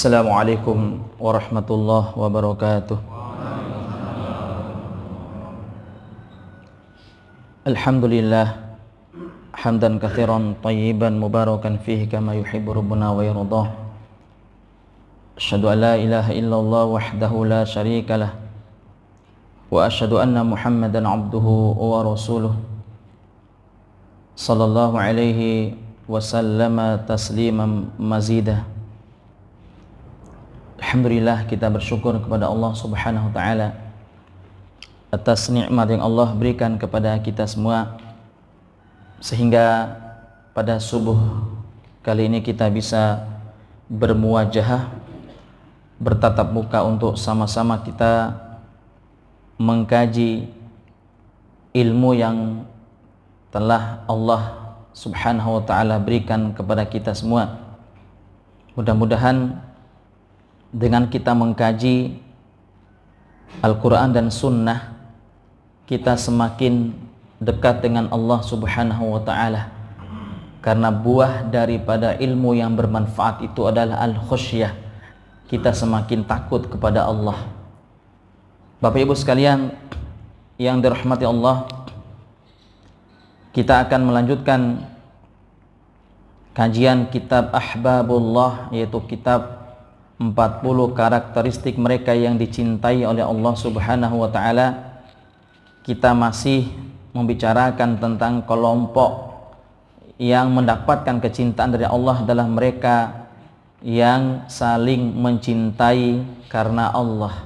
Assalamualaikum warahmatullahi wabarakatuh. Alhamdulillah hamdan katsiran tayyiban mubarakan fihi kama yuhibbu rabbuna wa yardah. Asyhadu an la ilaha illallah wahdahu la syarika lah wa asyhadu anna Muhammadan abduhu wa rasuluh sallallahu alaihi wa sallama tasliman mazidah. Alhamdulillah, kita bersyukur kepada Allah Subhanahu wa taala atas nikmat yang Allah berikan kepada kita semua, sehingga pada subuh kali ini kita bisa bermuwajahah, bertatap muka untuk sama-sama kita mengkaji ilmu yang telah Allah Subhanahu wa taala berikan kepada kita semua. Mudah-mudahan dengan kita mengkaji Al-Quran dan Sunnah, kita semakin dekat dengan Allah Subhanahu wa ta'ala. Karena buah daripada ilmu yang bermanfaat itu adalah al-khusyah. Kita semakin takut kepada Allah. Bapak Ibu sekalian yang dirahmati Allah, kita akan melanjutkan kajian kitab Ahbabullah, yaitu kitab 40 karakteristik mereka yang dicintai oleh Allah Subhanahu wa ta'ala. Kita masih membicarakan tentang kelompok yang mendapatkan kecintaan dari Allah adalah mereka yang saling mencintai karena Allah.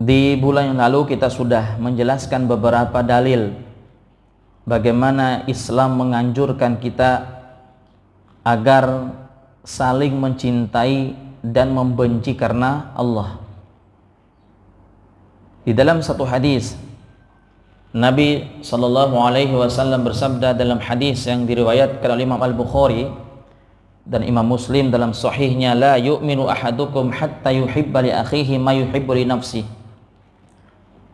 Di bulan yang lalu kita sudah menjelaskan beberapa dalil bagaimana Islam menganjurkan kita agar saling mencintai dan membenci karena Allah. Di dalam satu hadis, Nabi SAW bersabda dalam hadis yang diriwayatkan oleh Imam Al-Bukhari dan Imam Muslim dalam sahihnya, la yu'minu ahadukum hatta yuhibba li akhihi ma yuhibbu li nafsihi.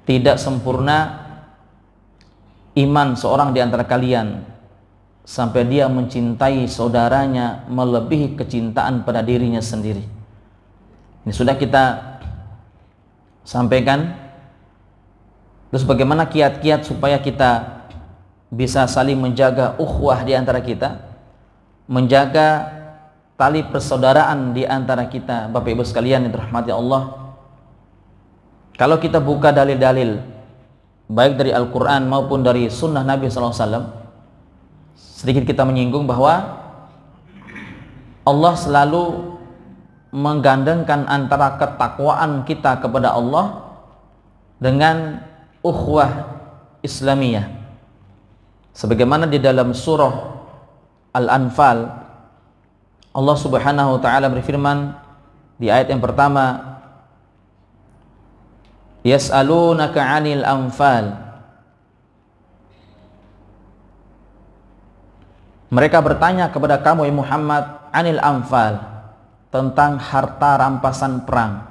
Tidak sempurna iman seorang di antara kalian sampai dia mencintai saudaranya melebihi kecintaan pada dirinya sendiri. Ini sudah kita sampaikan. Terus bagaimana kiat-kiat supaya kita bisa saling menjaga ukhuwah di antara kita, menjaga tali persaudaraan di antara kita. Bapak Ibu sekalian yang dirahmati Allah, kalau kita buka dalil-dalil baik dari Al-Quran maupun dari Sunnah Nabi SAW, sedikit kita menyinggung bahwa Allah selalu menggandengkan antara ketakwaan kita kepada Allah dengan ukhuwah Islamiyah. Sebagaimana di dalam surah Al-Anfal, Allah Subhanahu wa taala berfirman di ayat yang pertama, yas'alunaka 'anil anfal. Mereka bertanya kepada kamu, Muhammad, anil anfal, tentang harta rampasan perang.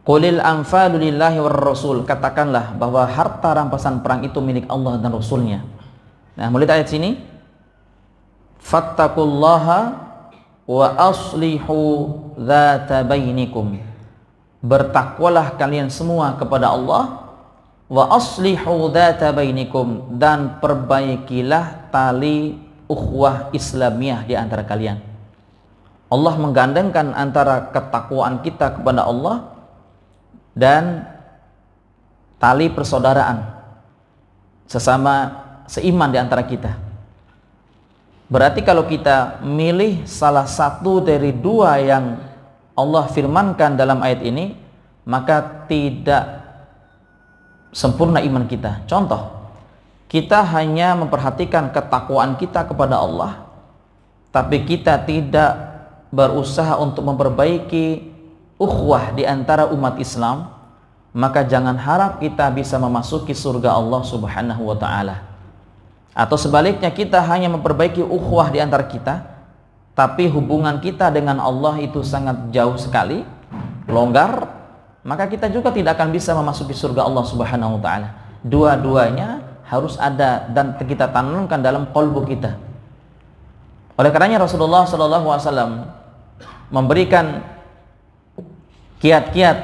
Qulil anfalu lillahi war rasul. Katakanlah bahwa harta rampasan perang itu milik Allah dan Rasulnya. Nah, mulai ayat sini, fattaqullaha wa aslihu dzata bainikum. Bertakwalah kalian semua kepada Allah, wa aslihu dzata bainikum, dan perbaikilah tali ukhuwah Islamiyah di antara kalian. Allah menggandengkan antara ketakwaan kita kepada Allah dan tali persaudaraan sesama seiman di antara kita. Berarti kalau kita milih salah satu dari dua yang Allah firmankan dalam ayat ini, maka tidak sempurna iman kita. Contoh, kita hanya memperhatikan ketakwaan kita kepada Allah, tapi kita tidak berusaha untuk memperbaiki ukhuwah di antara umat Islam, maka jangan harap kita bisa memasuki surga Allah Subhanahu wa ta'ala. Atau sebaliknya, kita hanya memperbaiki ukhuwah di antara kita, tapi hubungan kita dengan Allah itu sangat jauh sekali, longgar, maka kita juga tidak akan bisa memasuki surga Allah Subhanahu wa ta'ala. Dua-duanya harus ada dan kita tanamkan dalam qalbu kita. Oleh karenanya Rasulullah SAW memberikan kiat-kiat,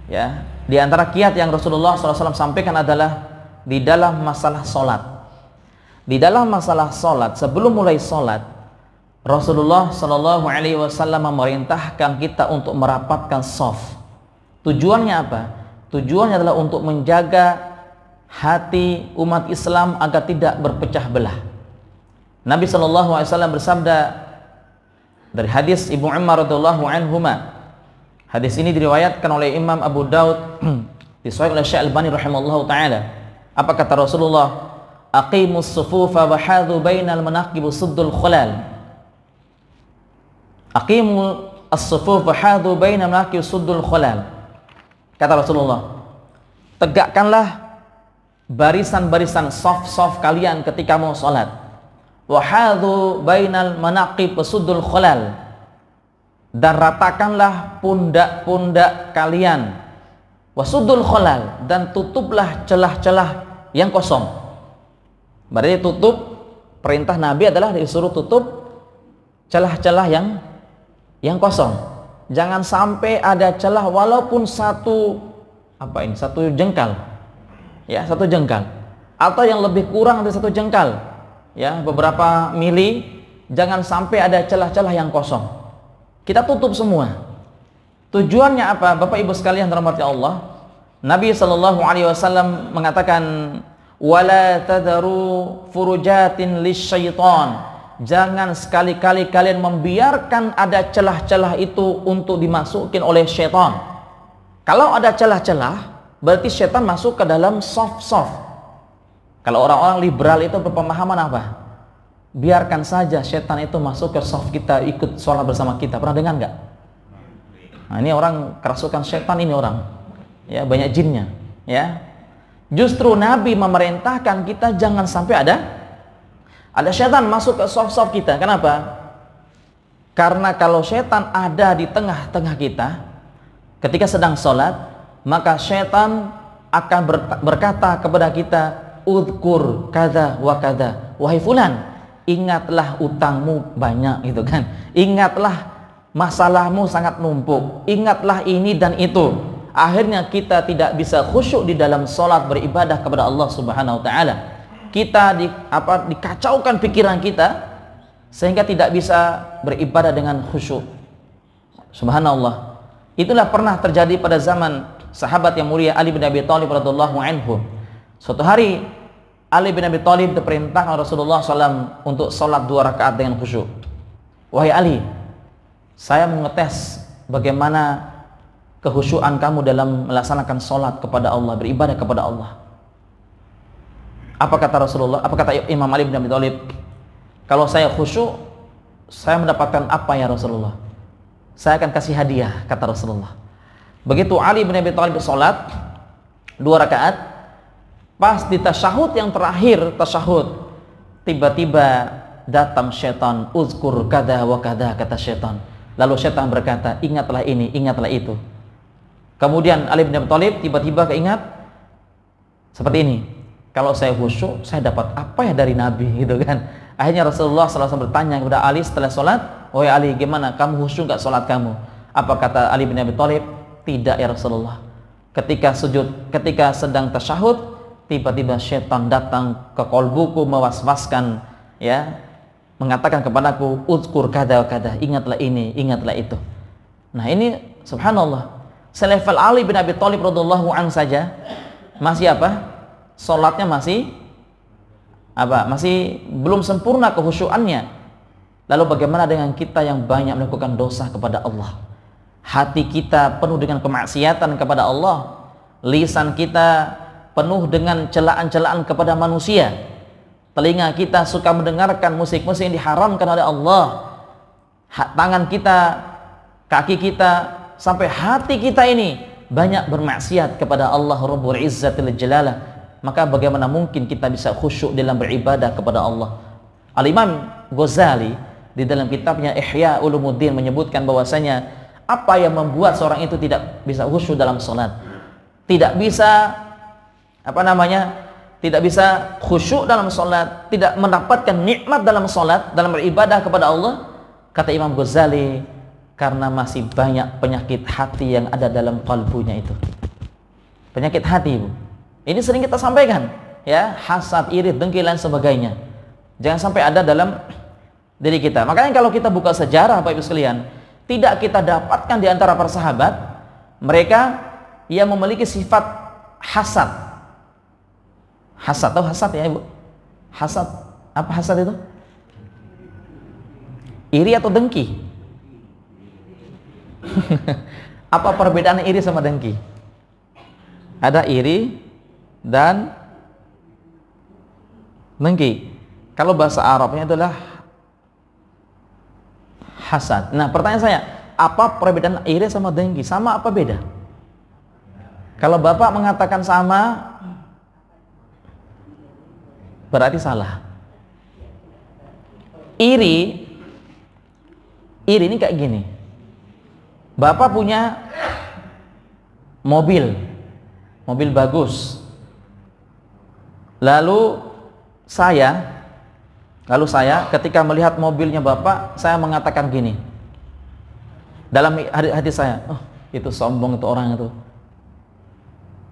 ya. Di antara kiat yang Rasulullah SAW sampaikan adalah di dalam masalah solat. Di dalam masalah solat, sebelum mulai solat, Rasulullah SAW memerintahkan kita untuk merapatkan shaf. Tujuannya apa? Tujuannya adalah untuk menjaga hati umat Islam agar tidak berpecah belah. Nabi SAW bersabda dari hadis Ibnu Umar radhiyallahu anhuma. Hadis ini diriwayatkan oleh Imam Abu Daud, disahihkan oleh Syekh Albani rahimahullahu taala. Apa kata Rasulullah? Aqimus sufufa wa hadhu bainal manaqib suddul khulal. Aqimu as-sufuf wa hadhu bainal manaqib suddul khulal. Kata Rasulullah, tegakkanlah barisan-barisan saf-saf kalian ketika mau salat. Wa hadhu bainal manaqib suddul khulal. Dan ratakanlah pundak-pundak kalian, wasuddul khalal, dan tutuplah celah-celah yang kosong. Berarti tutup, perintah Nabi adalah disuruh tutup celah-celah yang kosong. Jangan sampai ada celah walaupun satu jengkal, ya, satu jengkal, atau yang lebih kurang dari satu jengkal, ya, beberapa mili. Jangan sampai ada celah-celah yang kosong. Kita tutup semua. Tujuannya apa? Bapak Ibu sekalian dirahmati Allah, Nabi SAW mengatakan, wala tadharu furujatin lisyaitan. Jangan sekali-kali kalian membiarkan ada celah-celah itu untuk dimasukin oleh syaitan. Kalau ada celah-celah, berarti syaitan masuk ke dalam soft. Kalau orang-orang liberal itu berpemahaman apa? Biarkan saja setan itu masuk ke saf kita, ikut sholat bersama kita. Pernah dengar nggak? Nah, ini orang kerasukan setan, ini orang, ya, banyak jinnya, ya. Justru Nabi memerintahkan kita jangan sampai ada setan masuk ke saf kita. Kenapa? Karena kalau setan ada di tengah-tengah kita ketika sedang sholat, maka setan akan berkata kepada kita, udhkur kada wa kada, wahai fulan, ingatlah utangmu banyak, gitu kan. Ingatlah masalahmu sangat numpuk. Ingatlah ini dan itu. Akhirnya kita tidak bisa khusyuk di dalam sholat beribadah kepada Allah Subhanahu wa taala. Kita dikacaukan pikiran kita sehingga tidak bisa beribadah dengan khusyuk. Subhanallah. Itulah pernah terjadi pada zaman sahabat yang mulia Ali bin Abi Thalib radhiyallahu anhu. Suatu hari Ali bin Abi Thalib diperintahkan Rasulullah SAW untuk sholat 2 rakaat dengan khusyuk. Wahai Ali, saya mau ngetes bagaimana kehusyuan kamu dalam melaksanakan sholat kepada Allah, beribadah kepada Allah. Apa kata Rasulullah? Apa kata Imam Ali bin Abi Thalib? Kalau saya khusyuk, saya mendapatkan apa ya Rasulullah? Saya akan kasih hadiah, kata Rasulullah. Begitu Ali bin Abi Thalib sholat 2 rakaat, pas di tasyahud yang terakhir, tiba-tiba datang syaitan, uzkur kada wa kada, kata syaitan. Lalu syaitan berkata, ingatlah ini, ingatlah itu. Kemudian Ali bin Abi Thalib tiba-tiba keingat seperti ini, kalau saya khusyuk, saya dapat apa ya dari Nabi, gitu kan. Akhirnya Rasulullah SAW bertanya kepada Ali setelah sholat, wahai Ali, gimana, kamu khusyuk gak sholat kamu? Apa kata Ali bin Abi Thalib? Tidak ya Rasulullah. Ketika sedang tasyahud, tiba-tiba syaitan datang ke kolbuku, mewaswaskan, ya, mengatakan kepadaku, uzkur kada kada, ingatlah ini, ingatlah itu. Nah, ini subhanallah, selevel Ali bin Abi Thalib radhiyallahu anhu saja masih sholatnya masih belum sempurna kehusyuannya. Lalu bagaimana dengan kita yang banyak melakukan dosa kepada Allah? Hati kita penuh dengan kemaksiatan kepada Allah, lisan kita penuh dengan celaan-celaan kepada manusia, telinga kita suka mendengarkan musik-musik yang diharamkan oleh Allah, tangan kita, kaki kita, sampai hati kita ini banyak bermaksiat kepada Allah Rabbul Izzatil Jalalah. Maka bagaimana mungkin kita bisa khusyuk dalam beribadah kepada Allah? Al-Imam Ghazali di dalam kitabnya Ihya Ulumuddin menyebutkan bahwasanya apa yang membuat seorang itu tidak bisa khusyuk dalam salat, tidak bisa tidak bisa khusyuk dalam sholat, tidak mendapatkan nikmat dalam sholat, dalam beribadah kepada Allah? Kata Imam Ghazali, karena masih banyak penyakit hati yang ada dalam kalbunya itu. Penyakit hati, Bu. Ini sering kita sampaikan, ya, hasad, iri, dengki, dan sebagainya. Jangan sampai ada dalam diri kita. Makanya kalau kita buka sejarah, Bapak Ibu sekalian, tidak kita dapatkan di antara para sahabat mereka yang memiliki sifat hasad. Hasad, tahu hasad ya, Ibu? Hasad, apa hasad itu? Iri atau dengki? Apa perbedaan iri sama dengki? Ada iri dan dengki. Kalau bahasa Arabnya adalah hasad. Nah, pertanyaan saya, apa perbedaan iri sama dengki? Sama apa beda? Kalau Bapak mengatakan sama, berarti salah. Iri ini kayak gini. Bapak punya mobil bagus. Lalu saya ketika melihat mobilnya Bapak, saya mengatakan gini. Dalam hati saya, oh, itu sombong itu orang itu.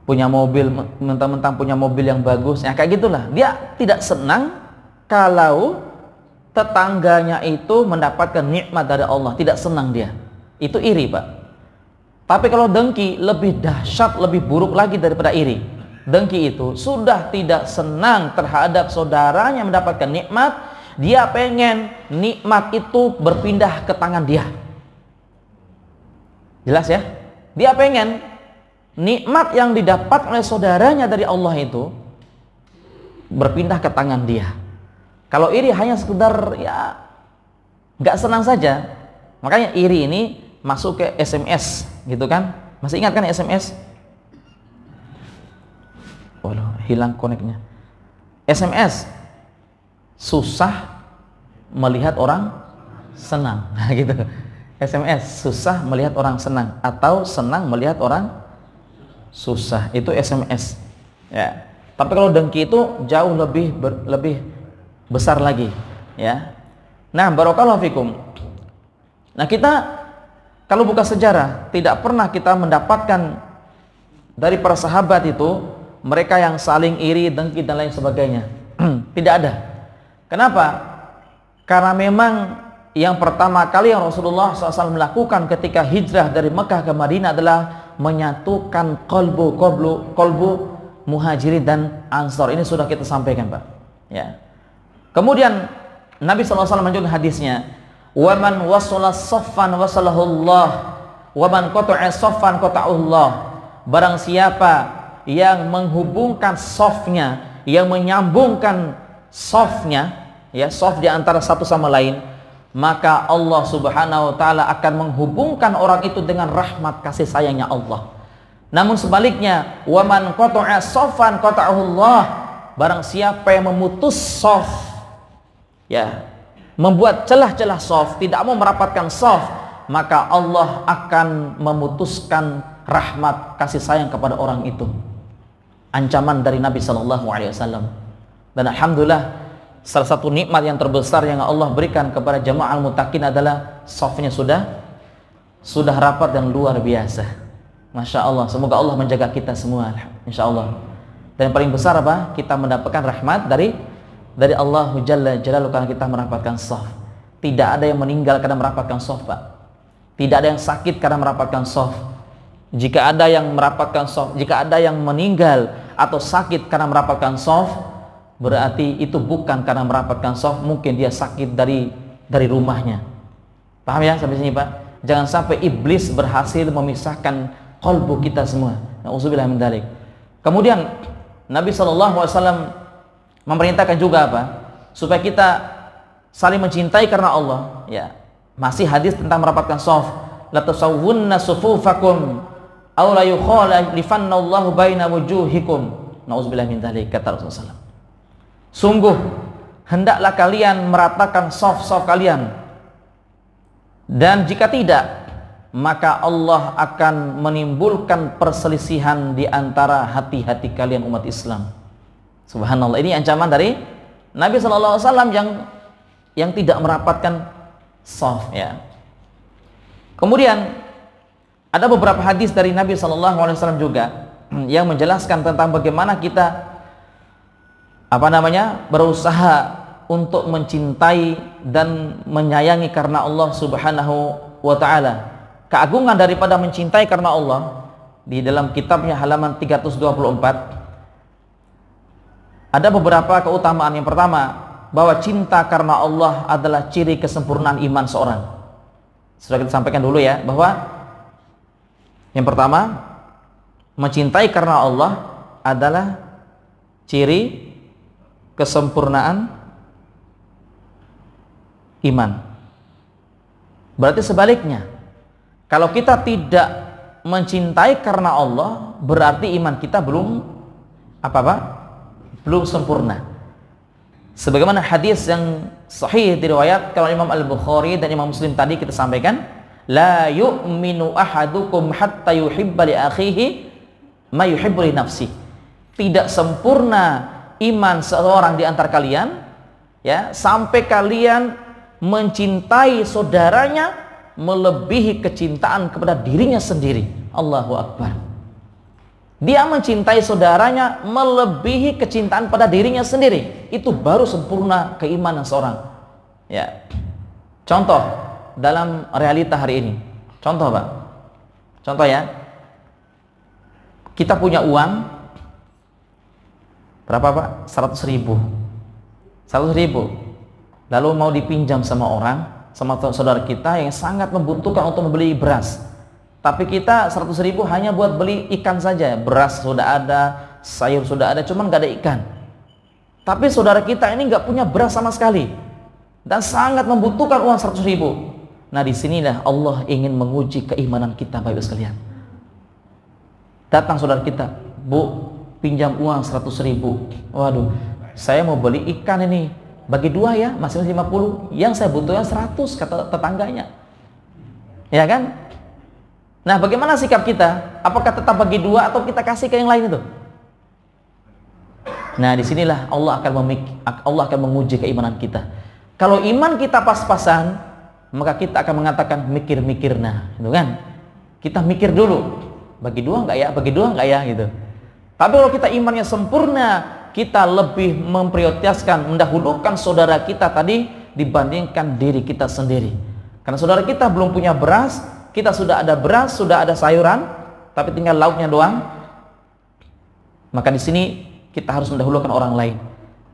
Punya mobil, mentang-mentang punya mobil yang bagus. Ya kayak gitulah. Dia tidak senang kalau tetangganya itu mendapatkan nikmat dari Allah, tidak senang dia. Itu iri, Pak. Tapi kalau dengki lebih dahsyat, lebih buruk lagi daripada iri. Dengki itu sudah tidak senang terhadap saudaranya mendapatkan nikmat, dia pengen nikmat itu berpindah ke tangan dia. Jelas ya? Dia pengen nikmat yang didapat oleh saudaranya dari Allah itu berpindah ke tangan dia. Kalau iri hanya sekedar ya nggak senang saja. Makanya iri ini masuk ke SMS gitu kan? Masih ingat kan SMS? Waduh, hilang koneknya. SMS susah melihat orang senang. Nah, gitu. SMS susah melihat orang senang atau senang melihat orang susah. Itu SMS. Ya. Tapi kalau dengki itu jauh lebih besar lagi, ya. Nah, barakallahu fikum. Nah, kita kalau buka sejarah, tidak pernah kita mendapatkan dari para sahabat itu mereka yang saling iri, dengki dan lain sebagainya. Tidak ada. Kenapa? Karena memang yang pertama kali yang Rasulullah SAW melakukan ketika hijrah dari Mekah ke Madinah adalah menyatukan kolbu muhajirin dan ansor. Ini sudah kita sampaikan, Pak. Ya. Kemudian Nabi SAW menunjukkan hadisnya, waman wasala saffan wasalahullah, waman qata'a saffan qata'ullah. Barang siapa yang menghubungkan safnya, yang menyambungkan safnya, ya, saf di antara satu sama lain, maka Allah Subhanahu wa taala akan menghubungkan orang itu dengan rahmat kasih sayangnya Allah. Namun sebaliknya, waman qata'a saffan qata'ullah. Barang siapa yang memutus saf, ya, membuat celah-celah saf, tidak mau merapatkan saf, maka Allah akan memutuskan rahmat kasih sayang kepada orang itu. Ancaman dari Nabi SAW. Dan alhamdulillah, salah satu nikmat yang terbesar yang Allah berikan kepada jamaah al-muttaqin adalah safnya sudah rapat dan luar biasa. Masya Allah. Semoga Allah menjaga kita semua, insya Allah. Dan yang paling besar apa? Kita mendapatkan rahmat dari Allah Jalla Jalaluhu karena kita merapatkan shaf. Tidak ada yang meninggal karena merapatkan shaf, Pak. Tidak ada yang sakit karena merapatkan shaf. Jika ada yang merapatkan shaf, jika ada yang meninggal atau sakit karena merapatkan shaf, berarti itu bukan karena merapatkan shaf, mungkin dia sakit dari rumahnya. Paham ya sampai sini, Pak? Jangan sampai iblis berhasil memisahkan qalbu kita semua. Nauzubillah min dzalik. Kemudian Nabi SAW memerintahkan juga apa? Supaya kita saling mencintai karena Allah, ya. Masih hadis tentang merapatkan shaf. La tasawwunna sufufakum aw la yukhalifanna Allahu baina wujuhikum. Nauzubillah min dzalik, kata Rasulullah SAW. Sungguh hendaklah kalian meratakan shaf-shaf kalian. Dan jika tidak, maka Allah akan menimbulkan perselisihan di antara hati-hati kalian umat Islam. Subhanallah, ini ancaman dari Nabi SAW yang tidak merapatkan shaf ya. Kemudian ada beberapa hadis dari Nabi SAW juga yang menjelaskan tentang bagaimana kita berusaha untuk mencintai dan menyayangi karena Allah Subhanahu wa ta'ala. Keagungan daripada mencintai karena Allah di dalam kitabnya halaman 324 ada beberapa keutamaan. Yang pertama, bahwa cinta karena Allah adalah ciri kesempurnaan iman seorang. Sudah kita sampaikan dulu ya, bahwa yang pertama, mencintai karena Allah adalah ciri kesempurnaan iman. Berarti sebaliknya, kalau kita tidak mencintai karena Allah, berarti iman kita belum belum sempurna. Sebagaimana hadis yang sahih diriwayatkan oleh Imam Al-Bukhari dan Imam Muslim tadi kita sampaikan, la yu'minu ahadukum hatta yuhibba li akhihi ma yuhibbu li nafsihi. Tidak sempurna iman seorang di antara kalian ya sampai kalian mencintai saudaranya melebihi kecintaan kepada dirinya sendiri. Allahu Akbar. Dia mencintai saudaranya melebihi kecintaan pada dirinya sendiri. Itu baru sempurna keimanan seorang. Ya. Contoh dalam realita hari ini. Contoh, Pak. Contoh ya. Kita punya uang berapa, Pak? 100.000. 100.000. Lalu mau dipinjam sama orang, sama saudara kita yang sangat membutuhkan untuk membeli beras. Tapi kita 100.000 hanya buat beli ikan saja. Beras sudah ada, sayur sudah ada, cuman gak ada ikan. Tapi saudara kita ini gak punya beras sama sekali dan sangat membutuhkan uang 100.000. Nah, disinilah Allah ingin menguji keimanan kita, Bapak Ibu sekalian. Datang saudara kita, Bu, pinjam uang 100.000. Waduh, saya mau beli ikan ini, bagi dua ya, masing-masing 50. Yang saya butuhkan 100, kata tetangganya. Ya kan? Nah, bagaimana sikap kita? Apakah tetap bagi dua atau kita kasih ke yang lain itu? Nah, disinilah Allah akan menguji keimanan kita. Kalau iman kita pas-pasan, maka kita akan mengatakan mikir-mikir, nah, itu kan? Kita mikir dulu, bagi dua enggak ya? Bagi dua enggak ya? Gitu. Tapi kalau kita imannya sempurna, kita lebih memprioritaskan, mendahulukan saudara kita tadi dibandingkan diri kita sendiri. Karena saudara kita belum punya beras, kita sudah ada beras, sudah ada sayuran, tapi tinggal lauknya doang. Maka di sini kita harus mendahulukan orang lain.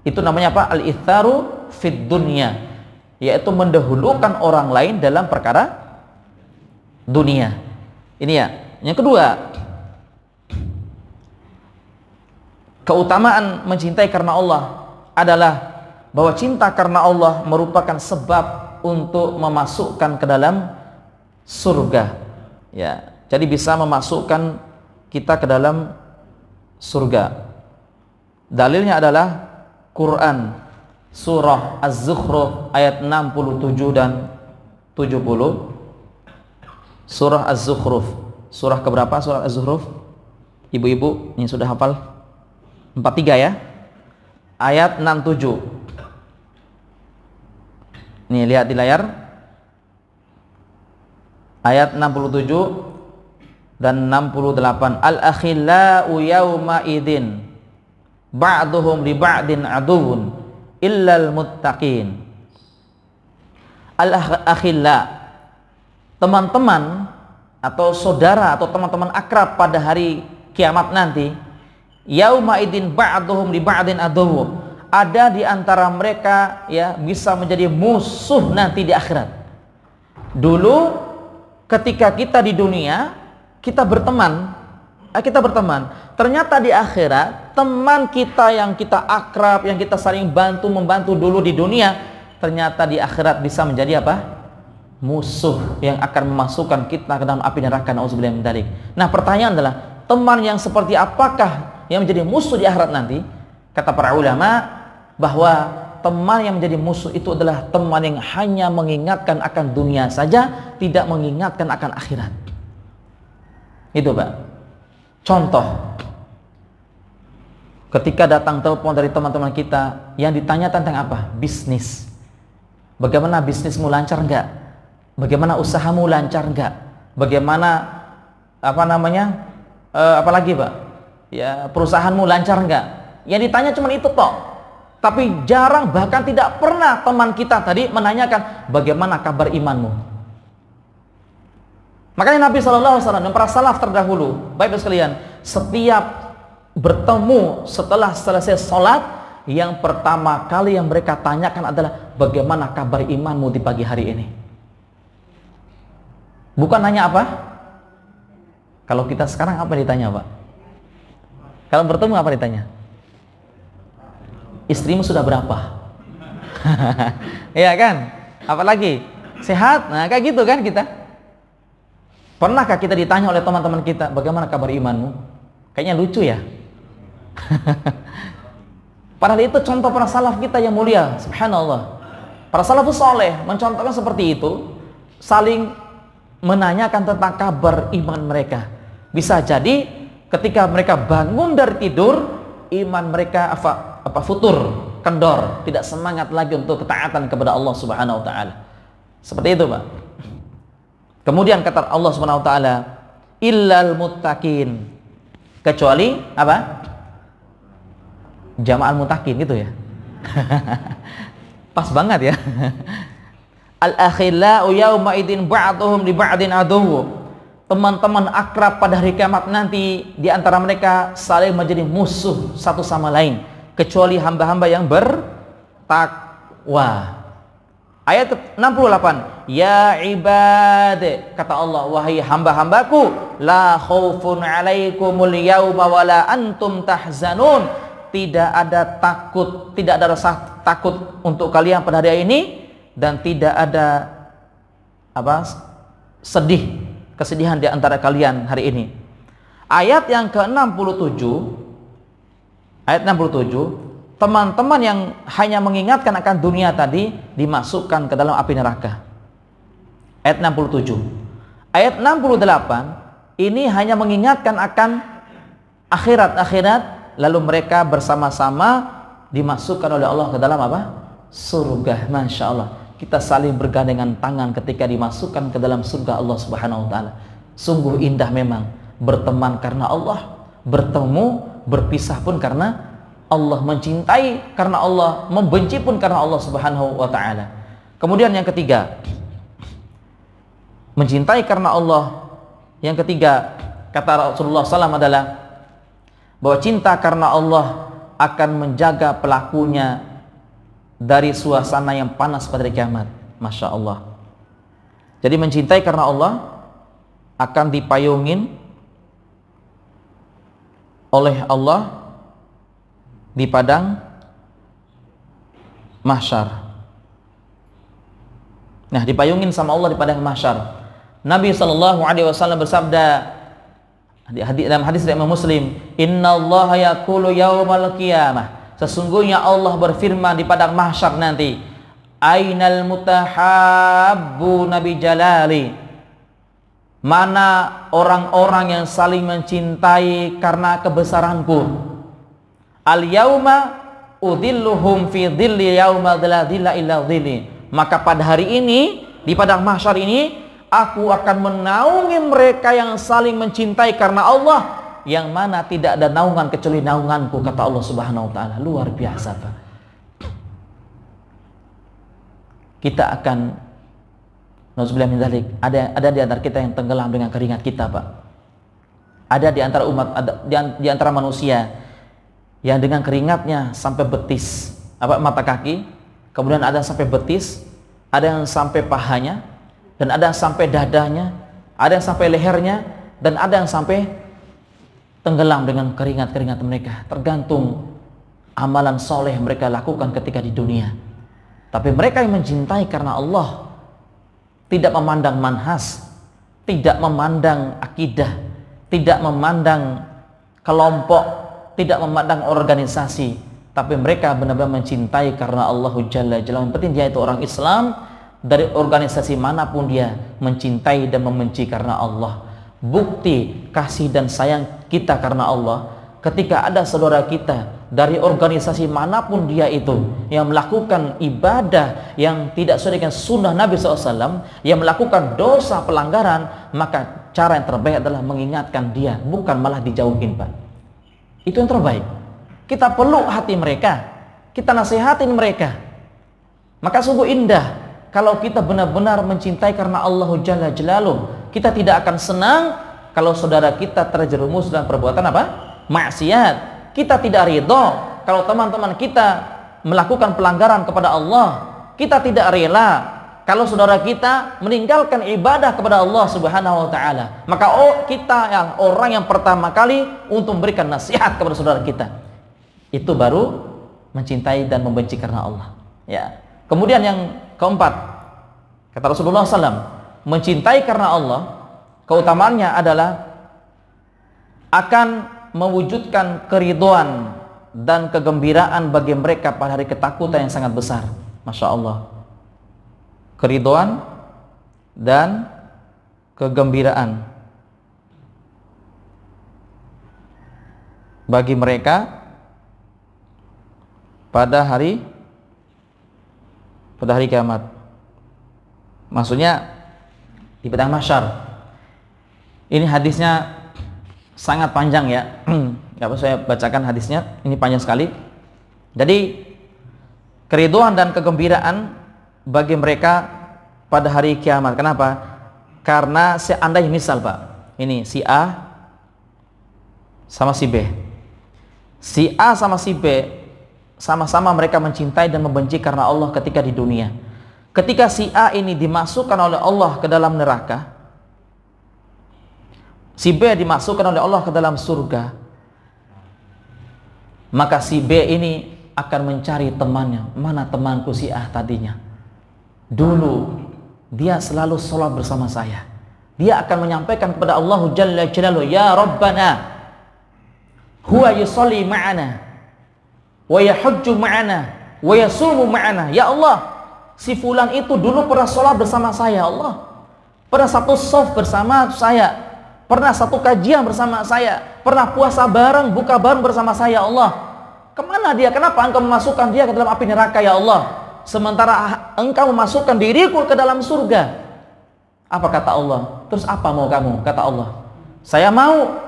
Itu namanya apa? Al-itharu fid dunya, yaitu mendahulukan orang lain dalam perkara dunia. Ini ya. Yang kedua, keutamaan mencintai karena Allah adalah bahwa cinta karena Allah merupakan sebab untuk memasukkan ke dalam surga. Ya, jadi bisa memasukkan kita ke dalam surga. Dalilnya adalah Quran surah Az-Zukhruf ayat 67 dan 70. Surah Az-Zukhruf. Surah keberapa surah Az-Zukhruf? Ibu-ibu yang sudah hafal? 43 ya. Ayat 67. Nih, lihat di layar. Ayat 67 dan 68. Al-akhillau yawma idin ba'duhum li ba'din aduwwun illal muttaqin. Al-akhilla, teman-teman atau saudara atau teman-teman akrab pada hari kiamat nanti, yauma idin ba'duhum li ba'din aduwwun, ada di antara mereka ya bisa menjadi musuh nanti di akhirat. Dulu ketika kita di dunia kita berteman, ternyata di akhirat teman kita yang kita akrab, yang kita saling membantu dulu di dunia, ternyata di akhirat bisa menjadi apa? Musuh yang akan memasukkan kita ke dalam api neraka. Nauzubillah min dzalik. Nah, pertanyaan adalah, teman yang seperti apakah yang menjadi musuh di akhirat nanti? Kata para ulama bahwa teman yang menjadi musuh itu adalah teman yang hanya mengingatkan akan dunia saja, tidak mengingatkan akan akhirat. Itu, Pak. Contoh, ketika datang telepon dari teman-teman kita yang ditanya tentang apa? Bisnis. Bagaimana bisnismu, lancar enggak? Bagaimana usahamu, lancar enggak? Bagaimana apalagi Pak? Ya, perusahaanmu lancar enggak? Yang ditanya cuma itu toh. Tapi jarang, bahkan tidak pernah teman kita tadi menanyakan bagaimana kabar imanmu. Makanya Nabi SAW dan para salaf terdahulu, baik sekalian, setiap bertemu setelah selesai sholat, yang pertama kali yang mereka tanyakan adalah bagaimana kabar imanmu di pagi hari ini. Bukan nanya apa? Kalau kita sekarang apa ditanya, Pak? Kalau bertemu apa ditanya? Istrimu sudah berapa? Iya kan? Apalagi sehat? Nah, kayak gitu kan kita. Pernahkah kita ditanya oleh teman-teman kita, bagaimana kabar imanmu? Kayaknya lucu ya. Padahal itu contoh para salaf kita yang mulia, subhanallah. Para salafus soleh mencontohkan seperti itu, saling menanyakan tentang kabar iman mereka. Bisa jadi ketika mereka bangun dari tidur, iman mereka futur, kendor, tidak semangat lagi untuk ketaatan kepada Allah Subhanahu wa taala. Seperti itu, Pak. Kemudian kata Allah Subhanahu wa taala, illal muttaqin. Kecuali apa? Jama'al muttaqin gitu ya. Pas banget ya. Al-akhillau yauma idzin ba'dhum li ba'din aduwwu. Teman-teman akrab pada hari kiamat nanti di antara mereka saling menjadi musuh satu sama lain, kecuali hamba-hamba yang bertakwa. Ayat 68, ya ibad, kata Allah, wahai hamba-hambaku, la khaufun alaikumul yauma wala antum tahzanun. Tidak ada takut, tidak ada rasa takut untuk kalian pada hari ini, dan tidak ada kesedihan di antara kalian hari ini. Ayat yang ke-67, ayat 67, teman-teman yang hanya mengingatkan akan dunia tadi dimasukkan ke dalam api neraka. Ayat 67. Ayat 68 ini hanya mengingatkan akan akhirat, lalu mereka bersama-sama dimasukkan oleh Allah ke dalam apa? Surga. Masya Allah, kita saling bergandengan tangan ketika dimasukkan ke dalam surga Allah Subhanahu wa taala. Sungguh indah memang berteman karena Allah, bertemu, berpisah pun karena Allah, mencintai karena Allah, membenci pun karena Allah Subhanahu wa taala. Kemudian yang ketiga, mencintai karena Allah. Yang ketiga, kata Rasulullah SAW adalah bahwa cinta karena Allah akan menjaga pelakunya dari suasana yang panas pada hari kiamat. Masya Allah. Jadi mencintai karena Allah akan dipayungin oleh Allah di padang mahsyar. Nah, dipayungin sama Allah di padang mahsyar. Nabi SAW bersabda dalam hadis dari Imam Muslim, innallaha yaqulu yaumal qiyamah, sesungguhnya Allah berfirman di padang mahsyar nanti, ainal mutahabbuna bi jalali, mana orang-orang yang saling mencintai karena kebesaranku. Al yauma udhilluhum fi dhilli yauma la dhilla illa dhilli, maka pada hari ini di padang mahsyar ini aku akan menaungi mereka yang saling mencintai karena Allah, yang mana tidak ada naungan kecuali naunganku, kata Allah Subhanahu wa taala. Luar biasa, Pak. Kita akan nauzubillah min dzalik, ada di antara kita yang tenggelam dengan keringat kita, Pak. Ada di antara umat, di antara manusia yang dengan keringatnya sampai betis, mata kaki, kemudian ada yang sampai betis, ada yang sampai pahanya, dan ada yang sampai dadanya, ada yang sampai lehernya, dan ada yang sampai tenggelam dengan keringat-keringat mereka. Tergantung amalan soleh mereka lakukan ketika di dunia. Tapi mereka yang mencintai karena Allah, tidak memandang manhas, tidak memandang akidah, tidak memandang kelompok, tidak memandang organisasi, tapi mereka benar-benar mencintai karena Allah Jalla Jalla. Yang penting dia itu orang Islam, dari organisasi manapun dia mencintai dan membenci karena Allah. Bukti kasih dan sayang kita karena Allah ketika ada saudara kita dari organisasi manapun dia itu yang melakukan ibadah yang tidak sesuai dengan sunnah Nabi SAW, yang melakukan dosa pelanggaran, maka cara yang terbaik adalah mengingatkan dia, bukan malah dijauhin, Pak. Itu yang terbaik. Kita peluk hati mereka, kita nasihatin mereka. Maka sungguh indah kalau kita benar-benar mencintai karena Allah Jalla Jalaluh. Kita tidak akan senang kalau saudara kita terjerumus dalam perbuatan apa? Maksiat. Kita tidak ridho kalau teman-teman kita melakukan pelanggaran kepada Allah. Kita tidak rela kalau saudara kita meninggalkan ibadah kepada Allah Subhanahu wa taala. Maka kita yang orang yang pertama kali untuk memberikan nasihat kepada saudara kita. Itu baru mencintai dan membenci karena Allah. Ya. Kemudian yang keempat, kata Rasulullah SAW, mencintai karena Allah keutamaannya adalah akan mewujudkan keridhaan dan kegembiraan bagi mereka pada hari ketakutan yang sangat besar. Masya Allah. Keridhaan dan kegembiraan bagi mereka pada hari kiamat. Maksudnya di padang mahsyar. Ini hadisnya sangat panjang ya. Gak apa saya bacakan hadisnya, ini panjang sekali. Jadi keridhaan dan kegembiraan bagi mereka pada hari kiamat. Kenapa? Karena seandainya misal Pak, ini si A sama si B. Si A sama si B sama-sama mereka mencintai dan membenci karena Allah ketika di dunia. Ketika si A ini dimasukkan oleh Allah ke dalam neraka, si B dimasukkan oleh Allah ke dalam surga, maka si B ini akan mencari temannya. Mana temanku si A tadinya? Dulu dia selalu sholat bersama saya. Dia akan menyampaikan kepada Allah Jalla Jalaluhu, ya Rabbana huwa yusalli ma'ana wa yahujju ma'ana wa yasumu ma'ana. Ya Allah, si fulan itu dulu pernah sholat bersama saya. Allah pernah satu shaf bersama saya, pernah satu kajian bersama saya, pernah puasa bareng, buka bareng bersama saya. Allah, kemana dia? Kenapa engkau memasukkan dia ke dalam api neraka ya Allah, sementara engkau memasukkan diriku ke dalam surga? Apa kata Allah? Terus apa mau kamu? Kata Allah, saya mau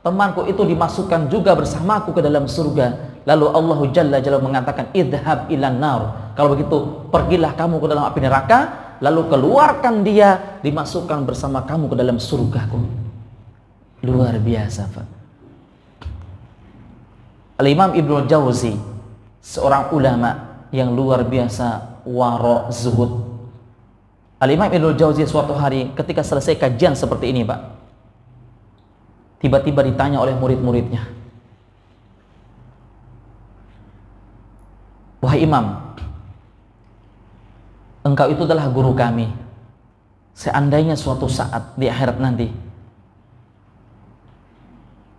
temanku itu dimasukkan juga bersamaku ke dalam surga. Lalu Allah Jalla Jalaluhu mengatakan, idhab ilan nar. Kalau begitu pergilah kamu ke dalam api neraka, lalu keluarkan dia, dimasukkan bersama kamu ke dalam surgaku. Luar biasa Pak. Al-Imam Ibnu Jauzi, seorang ulama yang luar biasa, wara zuhud. Al-Imam Ibnu Jauzi suatu hari ketika selesai kajian seperti ini Pak, tiba-tiba ditanya oleh murid-muridnya, wahai Imam, engkau itu adalah guru kami. Seandainya suatu saat di akhirat nanti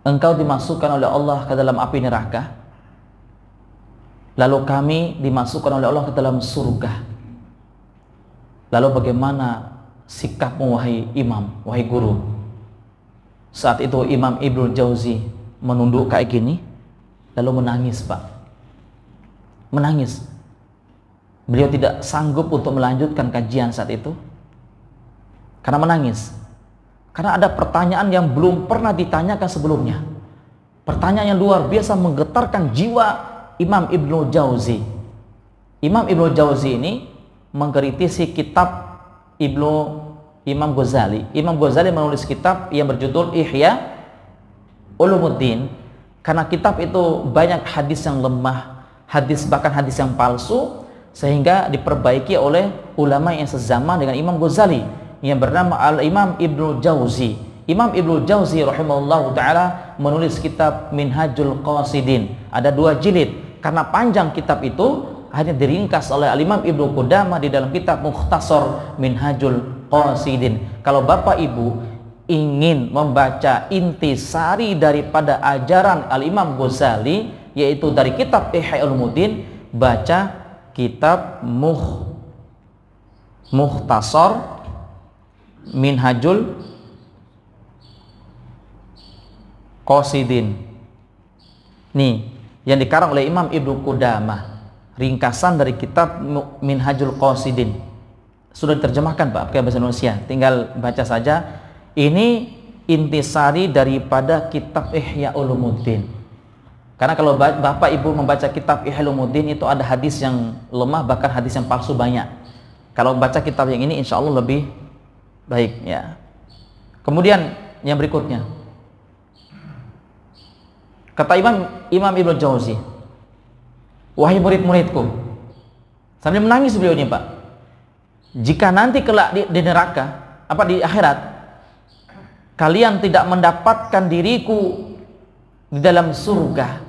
engkau dimasukkan oleh Allah ke dalam api neraka, lalu kami dimasukkan oleh Allah ke dalam surga, lalu bagaimana sikapmu wahai imam, wahai guru? Saat itu Imam Ibnu Jauzi menunduk kayak gini, lalu menangis Pak. Menangis. Beliau tidak sanggup untuk melanjutkan kajian saat itu karena menangis. Karena ada pertanyaan yang belum pernah ditanyakan sebelumnya. Pertanyaan yang luar biasa menggetarkan jiwa Imam Ibnu Jauzi. Imam Ibnu Jauzi ini mengkritisi kitab Imam Ghazali. Imam Ghazali menulis kitab yang berjudul Ihya Ulumuddin, karena kitab itu banyak hadis yang lemah, bahkan hadis yang palsu, sehingga diperbaiki oleh ulama yang sezaman dengan Imam Ghazali yang bernama Al-Imam Ibnu Jauzi. Imam Ibnu Jauzi rahimahullah ta'ala menulis kitab Minhajul Qasidin. Ada 2 jilid. Karena panjang kitab itu, hanya diringkas oleh Al-Imam Ibnu Qudamah di dalam kitab Mukhtasar Minhajul Qasidin. Kalau Bapak Ibu ingin membaca intisari daripada ajaran Al-Imam Ghazali, yaitu dari kitab Ihya Ulumuddin, baca kitab Mukhtasar Minhajul Qasidin. Nih, yang dikarang oleh Imam Ibnu Qudamah, ringkasan dari kitab Minhajul Qasidin. Sudah diterjemahkan Pak ke bahasa Indonesia, tinggal baca saja. Ini intisari daripada kitab Ihya Ulumuddin. Karena kalau Bapak Ibu membaca kitab Ihya Ulumuddin itu ada hadis yang lemah, bahkan hadis yang palsu banyak. Kalau baca kitab yang ini insya Allah lebih baik ya. Kemudian yang berikutnya, kata Imam Ibnu Jauzi, wahai murid-muridku, sambil menangis beliau ini Pak, jika nanti kelak di neraka, di akhirat, kalian tidak mendapatkan diriku di dalam surga,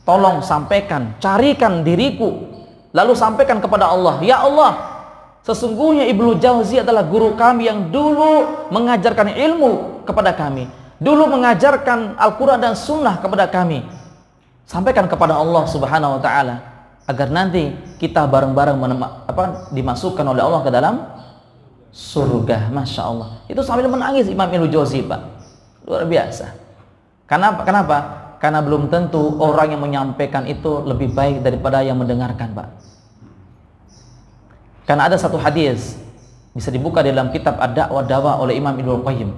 tolong sampaikan, carikan diriku, lalu sampaikan kepada Allah, ya Allah, sesungguhnya Ibnu Jauzi adalah guru kami yang dulu mengajarkan ilmu kepada kami, dulu mengajarkan Al-Quran dan Sunnah kepada kami. Sampaikan kepada Allah Subhanahu wa Ta'ala agar nanti kita bareng-bareng dimasukkan oleh Allah ke dalam surga. Masya Allah. Itu sambil menangis Imam Ibnu Jauzi Pak. Luar biasa. Kenapa? Karena belum tentu orang yang menyampaikan itu lebih baik daripada yang mendengarkan Pak. Karena ada satu hadis bisa dibuka di dalam kitab Ad-Da'wah Dawa oleh Imam Ibnu Qayyim,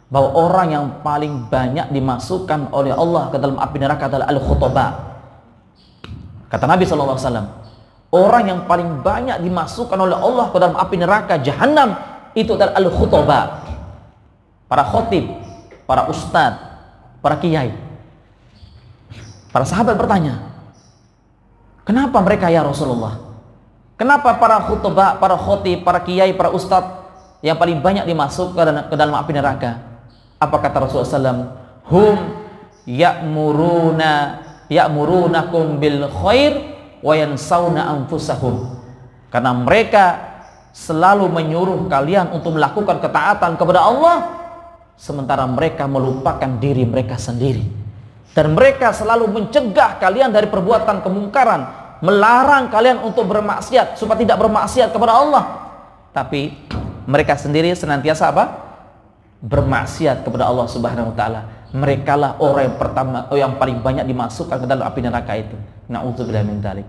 bahwa orang yang paling banyak dimasukkan oleh Allah ke dalam api neraka adalah al-khutaba. Kata Nabi SAW, orang yang paling banyak dimasukkan oleh Allah ke dalam api neraka Jahannam itu adalah al-khutaba, para khotib, para ustadz, para kiai. Para sahabat bertanya, kenapa mereka ya Rasulullah? Kenapa para khutbah, para khotib, para kiai, para ustadz yang paling banyak dimasukkan ke dalam api neraka? Apa kata Rasulullah SAW? Hum ya'murunakum bil khair wa yansawna anfusahum. Karena mereka selalu menyuruh kalian untuk melakukan ketaatan kepada Allah, sementara mereka melupakan diri mereka sendiri. Dan mereka selalu mencegah kalian dari perbuatan kemungkaran, melarang kalian untuk bermaksiat supaya tidak bermaksiat kepada Allah. Tapi mereka sendiri senantiasa bermaksiat kepada Allah Subhanahu wa Ta'ala. Merekalah orang yang pertama, yang paling banyak dimasukkan ke dalam api neraka itu. Na'udzubillah min dzalik.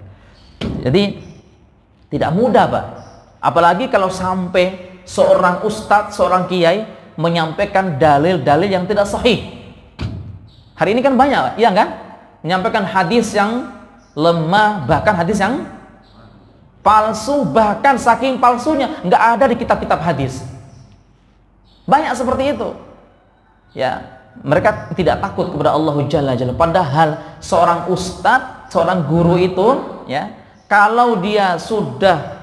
Jadi tidak mudah Pak. Apalagi kalau sampai seorang ustadz, seorang kiai menyampaikan dalil-dalil yang tidak sahih. Hari ini kan banyak, iya kan? Menyampaikan hadis yang lemah, bahkan hadis yang palsu, bahkan saking palsunya nggak ada di kitab-kitab hadis. Banyak seperti itu. Ya, mereka tidak takut kepada Allah Jalla Jalla. Padahal seorang ustadz, seorang guru itu, ya, kalau dia sudah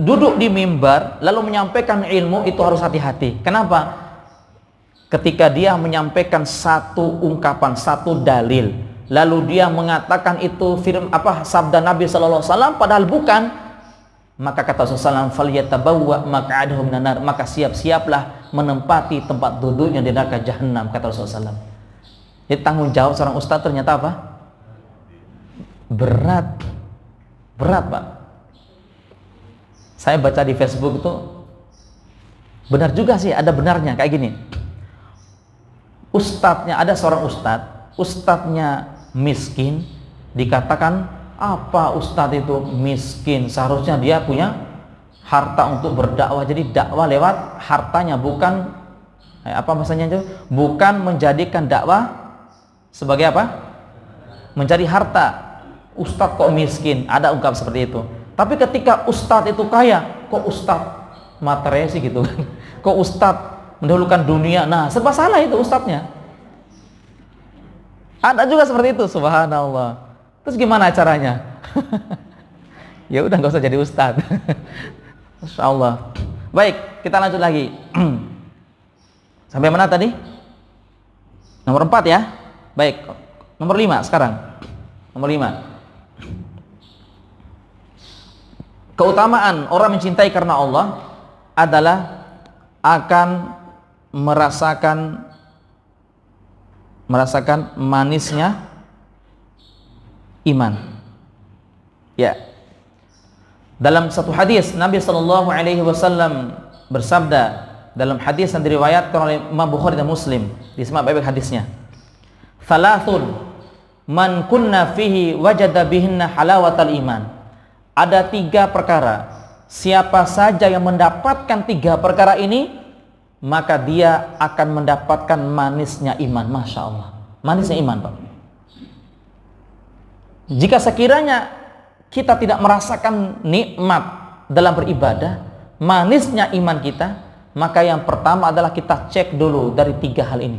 duduk di mimbar lalu menyampaikan ilmu itu harus hati-hati. Kenapa? Ketika dia menyampaikan satu ungkapan, satu dalil, lalu dia mengatakan itu sabda Nabi sallallahu alaihi wasallam padahal bukan, maka kata Rasulullah falyatabawwa maq'adahu minan nar, maka siap-siaplah menempati tempat duduknya di neraka Jahannam, kata Rasulullah. Jadi tanggung jawab seorang ustaz ternyata apa? Berat Pak. Saya baca di Facebook itu benar juga sih, ada benarnya kayak gini. Ustadznya, ada seorang ustadznya miskin, dikatakan apa ustadz itu miskin, seharusnya dia punya harta untuk berdakwah. Jadi dakwah lewat hartanya, bukan bukan menjadikan dakwah sebagai mencari harta. Ustadz kok miskin, ada ungkap seperti itu. Tapi ketika ustadz itu kaya, kok ustadz materi sih gitu kan? Kok ustadz mendahulukan dunia? Nah, serba salah itu ustadznya. Ada juga seperti itu, subhanallah. Terus gimana caranya? Ya udah, nggak usah jadi ustadz. Masya Allah. Baik, kita lanjut lagi. Sampai mana tadi? Nomor 4 ya. Baik, nomor 5 sekarang. Nomor 5. Keutamaan orang mencintai karena Allah adalah akan merasakan manisnya iman. Ya. Dalam satu hadis Nabi sallallahu alaihi wasallam bersabda dalam hadis yang diriwayatkan oleh Imam Bukhari dan Muslim, disimak baik-baik hadisnya. Thalathun man kunna fihi wajada bihinna halawatal iman. Ada 3 perkara. Siapa saja yang mendapatkan 3 perkara ini, maka dia akan mendapatkan manisnya iman. Masya Allah, manisnya iman, Pak. Jika sekiranya kita tidak merasakan nikmat dalam beribadah, manisnya iman kita, maka yang pertama adalah kita cek dulu dari 3 hal ini.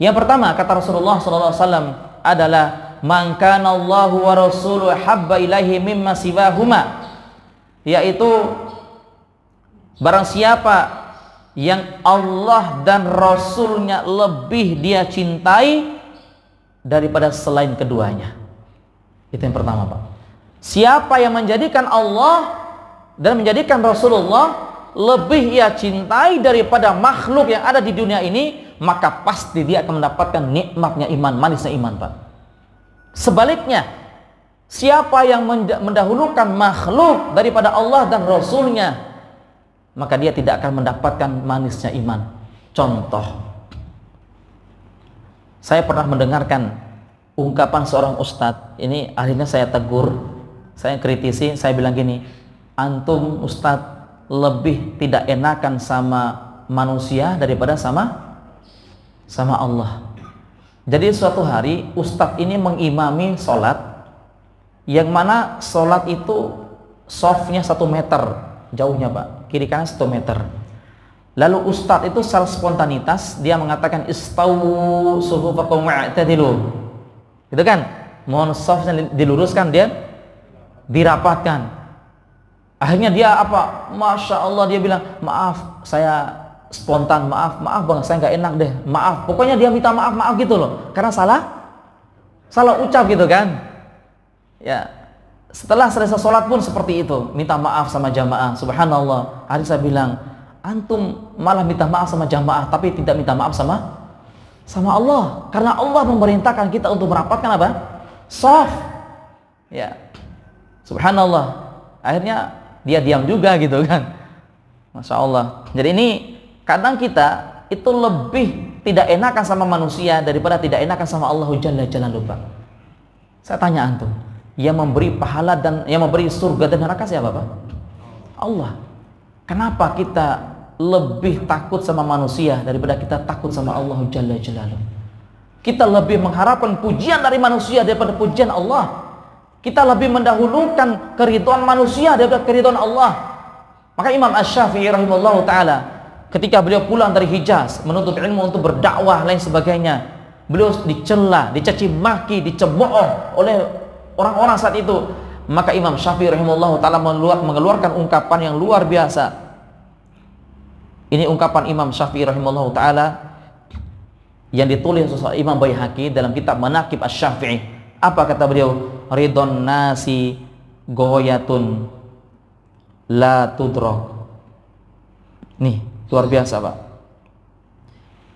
Yang pertama, kata Rasulullah SAW adalah man kana Allahu wa rasuluhu habba ilaihi mimma siwahuma, yaitu barang siapa yang Allah dan Rasulnya lebih dia cintai daripada selain keduanya. Itu yang pertama, Pak. Siapa yang menjadikan Allah dan menjadikan Rasulullah lebih ia cintai daripada makhluk yang ada di dunia ini, maka pasti dia akan mendapatkan nikmatnya iman, manisnya iman, Pak. Sebaliknya, siapa yang mendahulukan makhluk daripada Allah dan Rasulnya, maka dia tidak akan mendapatkan manisnya iman. Contoh, saya pernah mendengarkan ungkapan seorang ustadz. Ini akhirnya saya tegur, saya kritisi, saya bilang gini, antum ustadz lebih tidak enakan sama manusia daripada sama Allah. Jadi suatu hari ustadz ini mengimami sholat, yang mana sholat itu softnya 1 meter jauhnya, Pak, kiri kanan 1 meter. Lalu ustadz itu secara spontanitas dia mengatakan istawu sufufakum wa'tadilu, gitu kan, mohon softnya diluruskan, dia dirapatkan. Akhirnya dia apa, Masya Allah, dia bilang, maaf saya spontan, maaf bang, saya nggak enak deh, maaf. Pokoknya dia minta maaf gitu loh, karena salah ucap gitu kan. Ya, setelah selesai sholat pun seperti itu, minta maaf sama jamaah. Subhanallah. Hari saya bilang, antum malah minta maaf sama jamaah, tapi tidak minta maaf sama Allah, karena Allah memerintahkan kita untuk merapatkan apa? Shaf. Ya, subhanallah. Akhirnya dia diam juga gitu kan. Masya Allah. Jadi ini kadang kita itu lebih tidak enakan sama manusia daripada tidak enakan sama Allah Jalla Jalaluhu. Saya tanya antum, yang memberi pahala dan yang memberi surga dan neraka siapa, Pak? Allah. Kenapa kita lebih takut sama manusia daripada kita takut sama Allah Jalla Jalaluhu? Kita lebih mengharapkan pujian dari manusia daripada pujian Allah. Kita lebih mendahulukan keridhaan manusia daripada keridhaan Allah. Maka Imam Asy-Syafi'i rahimahullah ta'ala, ketika beliau pulang dari Hijaz menuntut ilmu untuk berdakwah lain sebagainya, beliau dicela, dicaci maki, dicemooh oleh orang-orang saat itu. Maka Imam Syafi'i rahimahullah ta'ala mengeluarkan ungkapan yang luar biasa. Ini ungkapan Imam Syafi'i rahimahullah ta'ala yang ditulis oleh Imam Baihaqi dalam kitab Manaqib Asy-Syafi'i. Apa kata beliau? Ridon nasi goyatun la tudrok. Nih, luar biasa, Pak.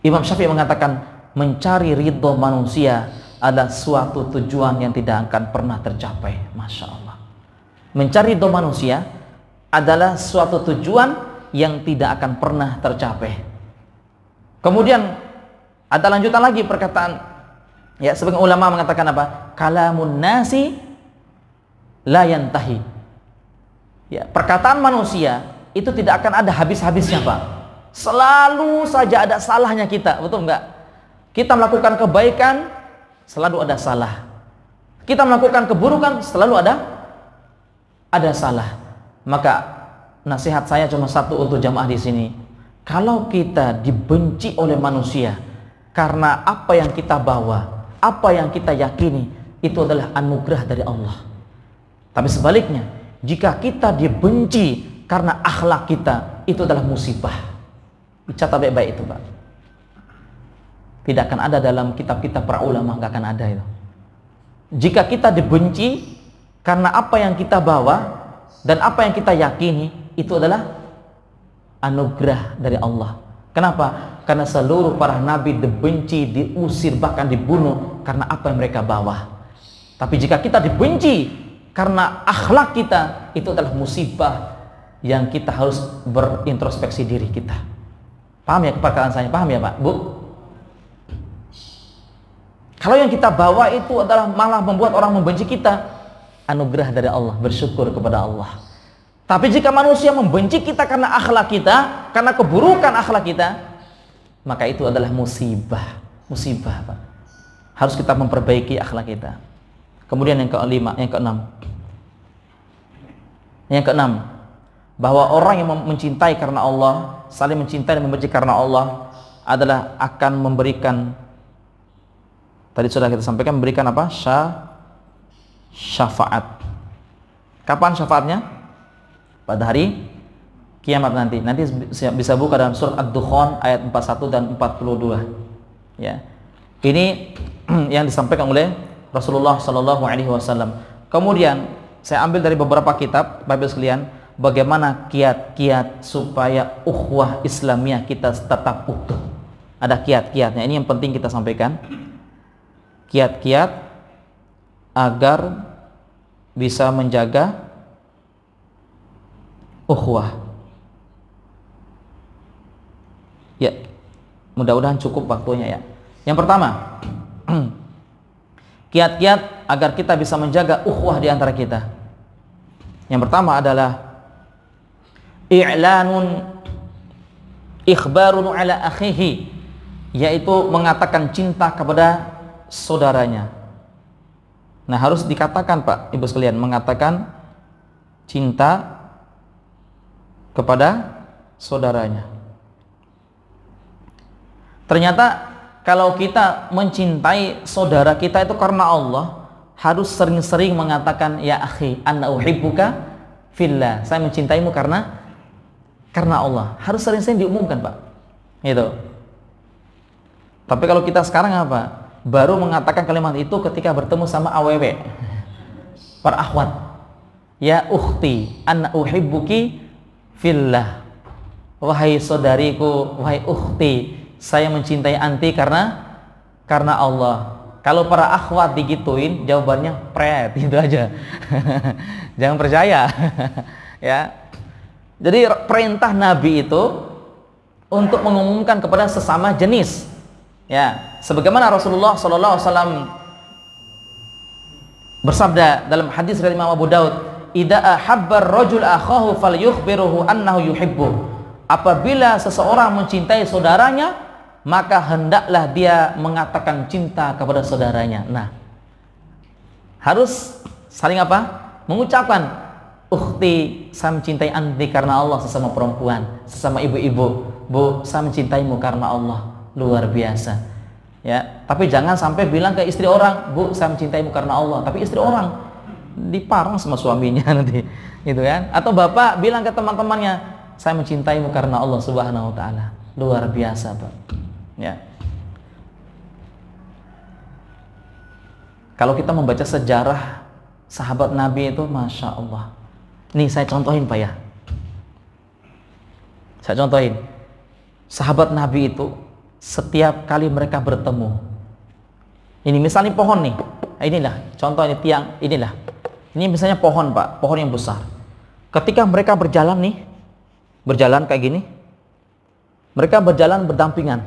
Imam Syafi'i mengatakan mencari ridho manusia adalah suatu tujuan yang tidak akan pernah tercapai. Masya Allah. Mencari ridho manusia adalah suatu tujuan yang tidak akan pernah tercapai. Kemudian ada lanjutan lagi perkataan, ya, sebagian ulama mengatakan apa? Kalamun nasi la yantahi. Ya, perkataan manusia itu tidak akan ada habis-habisnya, Pak. Selalu saja ada salahnya kita, betul enggak? Kita melakukan kebaikan, selalu ada salah. Kita melakukan keburukan, selalu ada salah. Maka nasihat saya cuma satu untuk jamaah di sini. Kalau kita dibenci oleh manusia karena apa yang kita bawa, apa yang kita yakini, itu adalah anugerah dari Allah. Tapi sebaliknya, jika kita dibenci karena akhlak kita, itu adalah musibah. Dicatat baik-baik itu, Pak. Tidak akan ada dalam kitab-kitab para ulama, nggak akan ada itu. Jika kita dibenci karena apa yang kita bawa dan apa yang kita yakini, itu adalah anugerah dari Allah. Kenapa? Karena seluruh para nabi dibenci, diusir, bahkan dibunuh karena apa yang mereka bawa. Tapi jika kita dibenci karena akhlak kita, itu adalah musibah yang kita harus berintrospeksi diri kita. Paham ya perkataan saya? Paham ya, Pak? Bu? Kalau yang kita bawa itu adalah malah membuat orang membenci kita, anugerah dari Allah, bersyukur kepada Allah. Tapi jika manusia membenci kita karena akhlak kita, karena keburukan akhlak kita, maka itu adalah musibah. Musibah, Pak. Harus kita memperbaiki akhlak kita. Kemudian yang keenam, bahwa orang yang mencintai karena Allah, saling mencintai dan membenci karena Allah, adalah akan memberikan, tadi sudah kita sampaikan, memberikan apa? Syafaat. Kapan syafaatnya? Pada hari kiamat nanti. Nanti bisa buka dalam surat Ad-Dukhan ayat 41 dan 42. Ya. Ini yang disampaikan oleh Rasulullah Shallallahu Alaihi Wasallam. Kemudian saya ambil dari beberapa kitab, Bapak sekalian, bagaimana kiat-kiat supaya ukhuwah Islamiyah kita tetap utuh. Ada kiat-kiatnya. Ini yang penting kita sampaikan. Kiat-kiat agar bisa menjaga ukhuwah. Ya, mudah-mudahan cukup waktunya ya. Yang pertama, kiat-kiat agar kita bisa menjaga ukhuwah di antara kita. Yang pertama adalah ikhbarun ala akhihi, yaitu mengatakan cinta kepada saudaranya. Nah, harus dikatakan, Pak, Ibu sekalian, mengatakan cinta kepada saudaranya. Ternyata kalau kita mencintai saudara kita itu karena Allah, harus sering-sering mengatakan ya akhi, anna uhibbuka fillah. Saya mencintaimu karena Allah. Harus sering-sering diumumkan, Pak. Gitu. Tapi kalau kita sekarang apa? Baru mengatakan kalimat itu ketika bertemu sama AWW. Para akhwat. Ya ukhti, anna uhibbuki fillah. Wahai saudariku, wahai ukhti, saya mencintai anti karena Allah. Kalau para akhwat digituin, jawabannya pret, itu aja. Jangan percaya. Ya. Jadi perintah Nabi itu untuk mengumumkan kepada sesama jenis. Ya, sebagaimana Rasulullah sallallahu alaihi wasallam bersabda dalam hadis dari Imam Abu Daud, "Idza ahabba ar-rajul akhahu falyukhbiruhu annahu yuhibbu." Apabila seseorang mencintai saudaranya, maka hendaklah dia mengatakan cinta kepada saudaranya. Nah, harus saling apa? Mengucapkan, ukhti, saya mencintai anti karena Allah, sesama perempuan, sesama ibu-ibu. Bu, saya mencintaimu karena Allah. Luar biasa. Ya, tapi jangan sampai bilang ke istri orang, Bu, saya mencintaimu karena Allah, tapi istri orang diparang sama suaminya nanti, gitu kan? Atau bapak bilang ke teman-temannya, saya mencintaimu karena Allah Subhanahu wa taala. Luar biasa, Pak. Ya. Kalau kita membaca sejarah sahabat Nabi itu, Masya Allah. Nih saya contohin, Pak, ya. Saya contohin. Sahabat Nabi itu setiap kali mereka bertemu, ini misalnya pohon nih, inilah contoh, ini tiang, inilah, ini misalnya pohon, Pak, pohon yang besar. Ketika mereka berjalan nih, berjalan kayak gini, mereka berjalan berdampingan.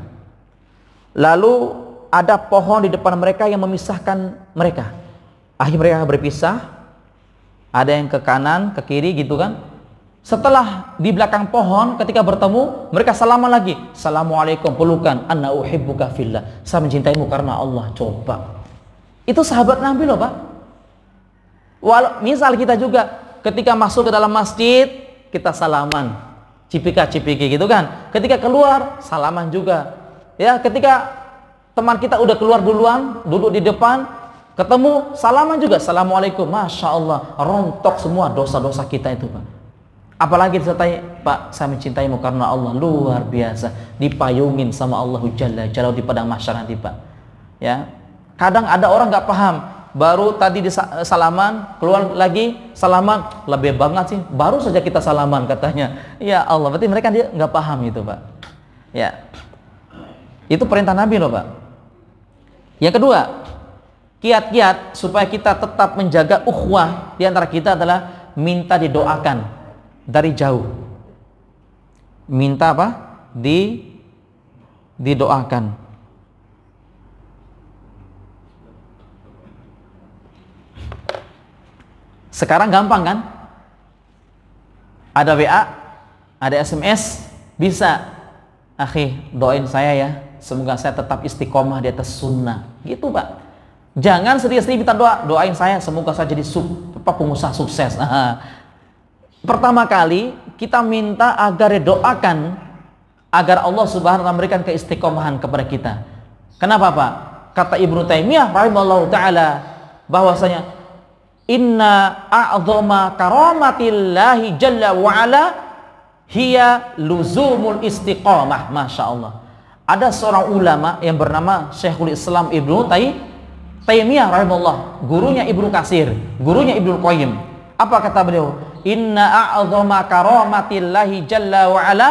Lalu ada pohon di depan mereka yang memisahkan mereka. Akhirnya mereka berpisah. Ada yang ke kanan, ke kiri gitu kan. Setelah di belakang pohon ketika bertemu, mereka salaman lagi. Assalamualaikum, pelukan. Anna uhibbuka fillah. Saya mencintaimu karena Allah. Coba. Itu sahabat Nabi loh, Pak. Misal kita juga ketika masuk ke dalam masjid, kita salaman. Cipika-cipiki gitu kan. Ketika keluar, salaman juga. Ya, ketika teman kita udah keluar duluan, duduk di depan, ketemu, salaman juga. Assalamualaikum. Masya Allah, rontok semua dosa-dosa kita itu, Pak. Apalagi disertai, Pak, saya mencintaimu karena Allah. Luar biasa. Dipayungin sama Allah Jalla Jalla di padang mahsyar nanti, Pak. Ya. Kadang ada orang nggak paham. Baru tadi salaman, keluar lagi salaman, lebih banget sih. Baru saja kita salaman katanya. Ya Allah, berarti mereka dia nggak paham itu, Pak. Ya. Itu perintah Nabi loh, Pak. Yang kedua, kiat-kiat supaya kita tetap menjaga ukhuwah di antara kita adalah minta didoakan dari jauh. Minta apa? Didoakan. Sekarang gampang kan? Ada WA, ada SMS, bisa. Akhi, doain saya ya, semoga saya tetap istiqomah di atas sunnah. Gitu Pak. Jangan sedih-sedih minta doa, doain saya semoga saya jadi pengusaha sukses. Pertama kali kita minta agar didoakan agar Allah Subhanahu wa taala memberikan keistiqomahan kepada kita. Kenapa Pak? Kata Ibnu Taimiyah rahimahullahu taala bahwasanya inna a'dhama karamatillahi jalla wa ala hiya luzumul istiqamah. Masya Allah. Ada seorang ulama yang bernama Syekhul Islam Ibnu Taimiyah rahimahullah, gurunya Ibnu Katsir, gurunya Ibnu Qayyim. Apa kata beliau? Inna a'dhama karamatillahi jalla wa ala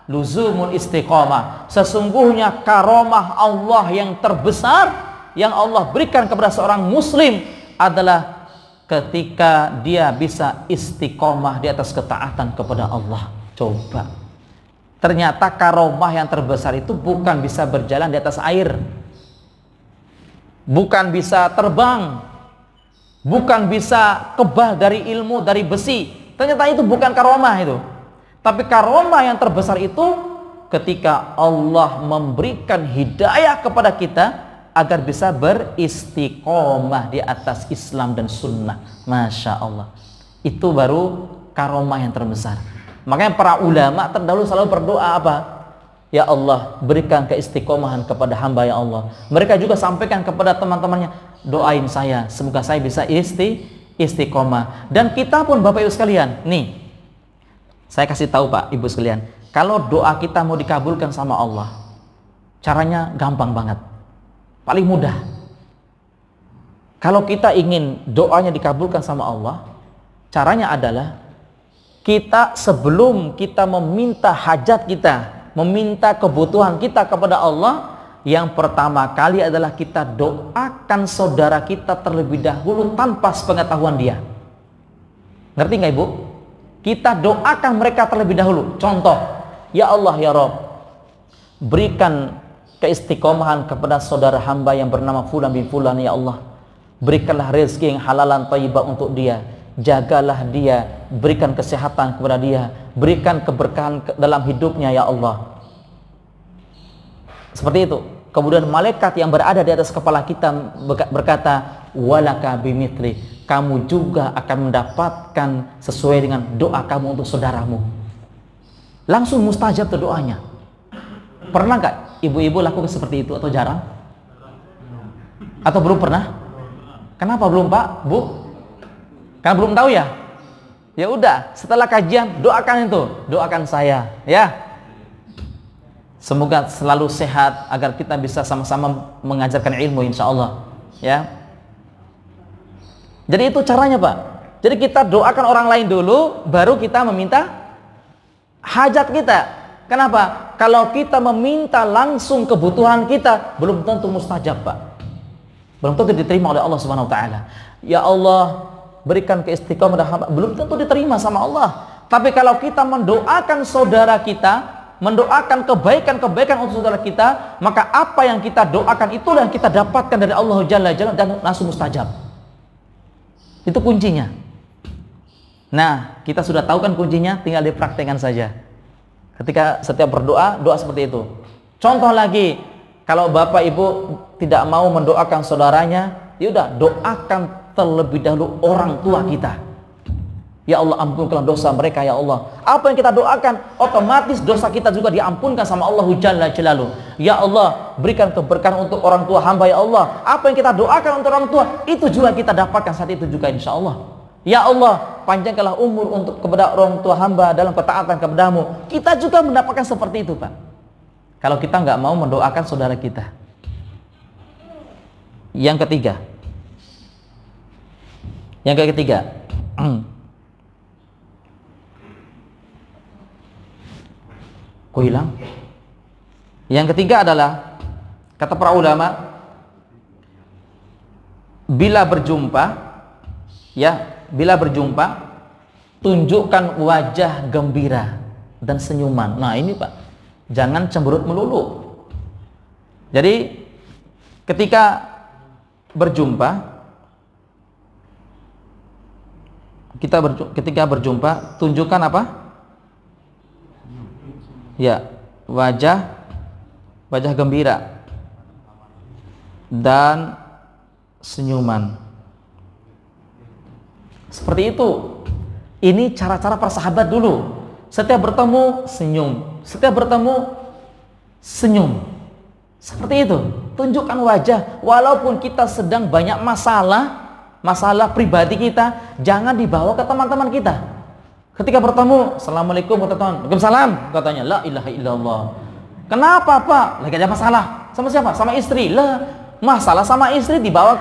luzumul istiqamah. Sesungguhnya karamah Allah yang terbesar yang Allah berikan kepada seorang muslim adalah ketika dia bisa istiqomah di atas ketaatan kepada Allah. Coba. Ternyata karamah yang terbesar itu bukan bisa berjalan di atas air, bukan bisa terbang, bukan bisa kebal dari ilmu, dari besi. Ternyata itu bukan karamah itu. Tapi karamah yang terbesar itu ketika Allah memberikan hidayah kepada kita agar bisa beristiqomah di atas Islam dan sunnah. Masya Allah. Itu baru karamah yang terbesar. Makanya para ulama terdahulu selalu berdoa apa? Ya Allah, berikan keistiqomahan kepada hamba ya Allah. Mereka juga sampaikan kepada teman-temannya, doain saya, semoga saya bisa istiqomah. Dan kita pun Bapak Ibu sekalian, nih, saya kasih tahu Pak Ibu sekalian, kalau doa kita mau dikabulkan sama Allah, caranya gampang banget, paling mudah. Kalau kita ingin doanya dikabulkan sama Allah, caranya adalah kita sebelum kita meminta hajat kita, meminta kebutuhan kita kepada Allah, yang pertama kali adalah kita doakan saudara kita terlebih dahulu tanpa sepengetahuan dia. Ngerti nggak Ibu? Kita doakan mereka terlebih dahulu. Contoh, ya Allah ya Rabb, berikan keistiqomahan kepada saudara hamba yang bernama Fulan bin Fulan ya Allah. Berikanlah rezeki yang halalan thayyibah untuk dia. Jagalah dia, berikan kesehatan kepada dia, berikan keberkahan dalam hidupnya ya Allah. Seperti itu. Kemudian malaikat yang berada di atas kepala kita berkata, walaka bimithli, kamu juga akan mendapatkan sesuai dengan doa kamu untuk saudaramu. Langsung mustajab tuh doanya. Pernah nggak ibu-ibu lakukan seperti itu atau jarang? Atau belum pernah? Kenapa belum Pak, Bu? Karena belum tahu ya? Ya udah, setelah kajian doakan itu, doakan saya, ya. Semoga selalu sehat agar kita bisa sama-sama mengajarkan ilmu insya Allah, ya. Jadi itu caranya Pak. Jadi kita doakan orang lain dulu, baru kita meminta hajat kita. Kenapa? Kalau kita meminta langsung kebutuhan kita, belum tentu mustajab Pak. Belum tentu diterima oleh Allah Subhanahu Wa Taala. Ya Allah, berikan keistiqomahan hamba, belum tentu diterima sama Allah. Tapi kalau kita mendoakan saudara kita, mendoakan kebaikan-kebaikan untuk saudara kita, maka apa yang kita doakan itulah yang kita dapatkan dari Allah Jalla Jalla dan langsung mustajab. Itu kuncinya. Nah, kita sudah tahu kan kuncinya, tinggal dipraktekkan saja. Ketika setiap berdoa, doa seperti itu. Contoh lagi, kalau Bapak Ibu tidak mau mendoakan saudaranya, ya udah doakan terlebih dahulu orang tua kita. Ya Allah, ampunkanlah dosa mereka ya Allah. Apa yang kita doakan, otomatis dosa kita juga diampunkan sama Allah Jalla Jalaluhu. Ya Allah, berikan keberkahan untuk orang tua hamba ya Allah. Apa yang kita doakan untuk orang tua, itu juga kita dapatkan saat itu juga insya Allah. Ya Allah, panjangkanlah umur untuk kepada orang tua hamba dalam ketaatan kepadamu. Kita juga mendapatkan seperti itu Pak. Kalau kita nggak mau mendoakan saudara kita. Yang ketiga, kok hilang? Yang ketiga adalah, kata para ulama, bila berjumpa, tunjukkan wajah gembira dan senyuman. Nah ini Pak, jangan cemberut melulu. Jadi ketika berjumpa, ketika berjumpa tunjukkan apa? Ya, wajah gembira dan senyuman. Seperti itu. Ini cara-cara para sahabat dulu. Setiap bertemu senyum, setiap bertemu senyum. Seperti itu. Tunjukkan wajah. Walaupun kita sedang banyak masalah pribadi kita, jangan dibawa ke teman-teman kita. Ketika bertemu, assalamualaikum warahmatullahi wabarakatuh. Waalaikumsalam, katanya la ilaha illallah. Kenapa Pak? Lagi ada masalah. Sama siapa? Sama istri. Lah, masalah sama istri dibawa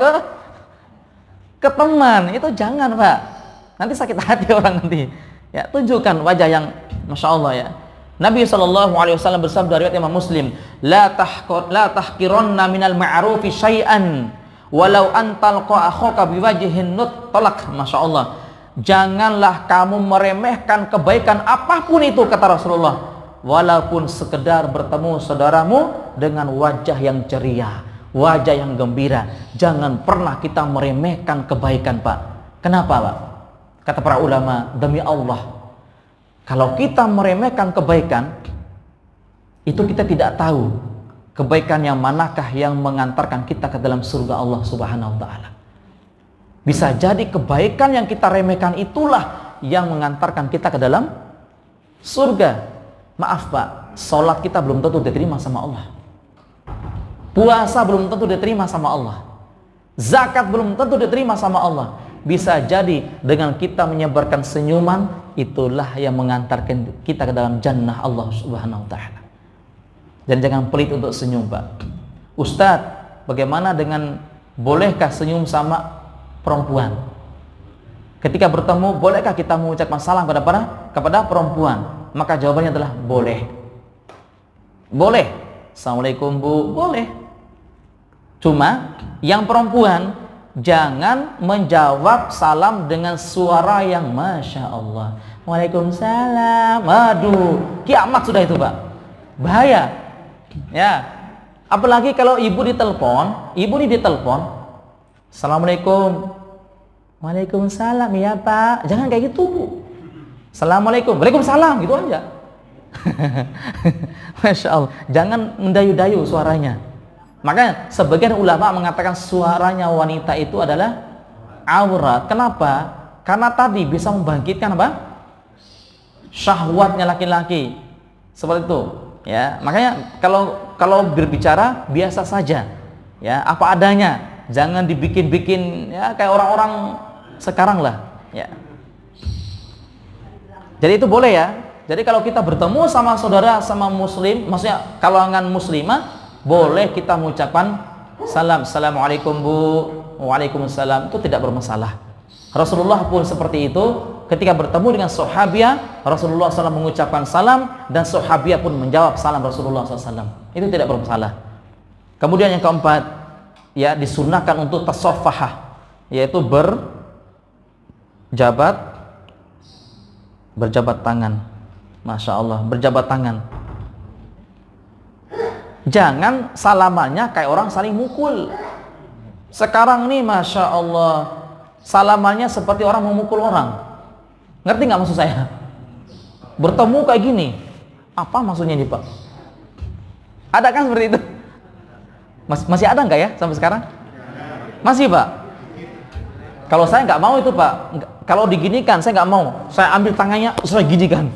ke teman. Itu jangan Pak. Nanti sakit hati orang nanti. Ya, tunjukkan wajah yang masya Allah ya. Nabi SAW bersabda riwayat Imam Muslim, la tahqiranna minal ma'rufi syai'an walau antalqa akhaka biwajhin talaq. Masya Allah. Janganlah kamu meremehkan kebaikan apapun itu, kata Rasulullah, walaupun sekedar bertemu saudaramu dengan wajah yang ceria, wajah yang gembira. Jangan pernah kita meremehkan kebaikan Pak. Kenapa Pak? Kata para ulama, demi Allah, kalau kita meremehkan kebaikan, itu kita tidak tahu kebaikan yang manakah yang mengantarkan kita ke dalam surga Allah Subhanahu wa Ta'ala. Bisa jadi kebaikan yang kita remehkan itulah yang mengantarkan kita ke dalam surga. Maaf Pak, sholat kita belum tentu diterima sama Allah. Puasa belum tentu diterima sama Allah. Zakat belum tentu diterima sama Allah. Bisa jadi dengan kita menyebarkan senyuman, itulah yang mengantarkan kita ke dalam jannah Allah Subhanahu wa Ta'ala. Dan jangan pelit untuk senyum Pak. Ustadz, bagaimana dengan bolehkah senyum sama perempuan? Ketika bertemu, bolehkah kita mengucapkan salam kepada perempuan? Maka jawabannya adalah boleh. Boleh. Assalamualaikum Bu, boleh. Cuma yang perempuan jangan menjawab salam dengan suara yang Masya Allah. Waalaikumsalam. Aduh, kiamat sudah itu Pak. Bahaya. Ya. Apalagi kalau ibu ditelepon, Assalamualaikum. Waalaikumsalam ya Pak. Jangan kayak gitu Bu. Assalamualaikum. Waalaikumsalam, gitu aja. Masya Allah. Jangan mendayu-dayu suaranya. Makanya sebagian ulama mengatakan suaranya wanita itu adalah aurat. Kenapa? Karena tadi bisa membangkitkan apa? Syahwatnya laki-laki. Seperti itu. Ya, makanya kalau berbicara biasa saja. Ya, apa adanya. Jangan dibikin-bikin ya kayak orang-orang sekarang lah. Ya. Jadi itu boleh ya. Jadi kalau kita bertemu sama saudara sama muslim, maksudnya kalangan muslimah, boleh kita mengucapkan salam. Assalamualaikum Bu. Waalaikumsalam. Itu tidak bermasalah. Rasulullah pun seperti itu. Ketika bertemu dengan sahabiah, Rasulullah SAW mengucapkan salam dan sahabiah pun menjawab salam Rasulullah SAW. Itu tidak bermasalah. Kemudian yang keempat, ya, disunahkan untuk tasafahah, yaitu berjabat tangan. Masya Allah, berjabat tangan. Jangan salamannya kayak orang saling mukul. Sekarang nih Masya Allah, salamannya seperti orang memukul orang. Ngerti nggak maksud saya? Bertemu kayak gini, apa maksudnya nih Pak? Ada kan seperti itu? Masih ada nggak ya sampai sekarang? Masih Pak? Kalau saya nggak mau itu Pak. Kalau diginikan saya nggak mau. Saya ambil tangannya, saya ginikan.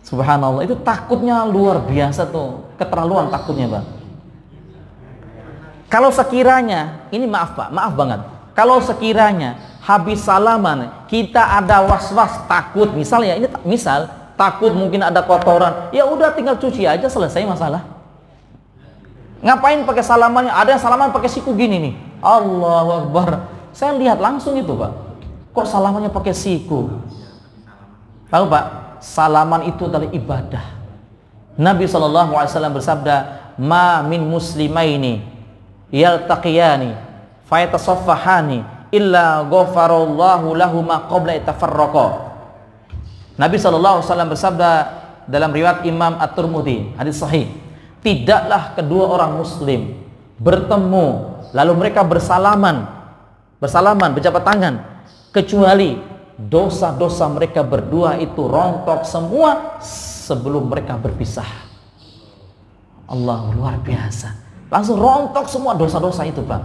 Subhanallah, itu takutnya luar biasa tuh, keterlaluan takutnya Pak. Kalau sekiranya, ini maaf Pak, maaf banget. Kalau sekiranya habis salaman kita ada was-was, takut, misalnya ini misal takut mungkin ada kotoran, ya udah tinggal cuci aja, selesai masalah. Ngapain pakai salamannya? Ada yang salaman pakai siku gini nih. Allahu Akbar. Saya lihat langsung itu Pak. Kok salamannya pakai siku? Tahu Pak? Salaman itu adalah ibadah. Nabi SAW bersabda, "Ma min muslimaini yaltaqiyani fayatasaffahani illa ghafarallahu lahuma qabla yatafarraqa." Nabi SAW bersabda dalam riwayat Imam At-Tirmidzi, hadis sahih, tidaklah kedua orang muslim bertemu lalu mereka bersalaman, berjabat tangan, kecuali dosa-dosa mereka berdua itu rontok semua sebelum mereka berpisah. Allah, luar biasa. Langsung rontok semua dosa-dosa itu, Pak.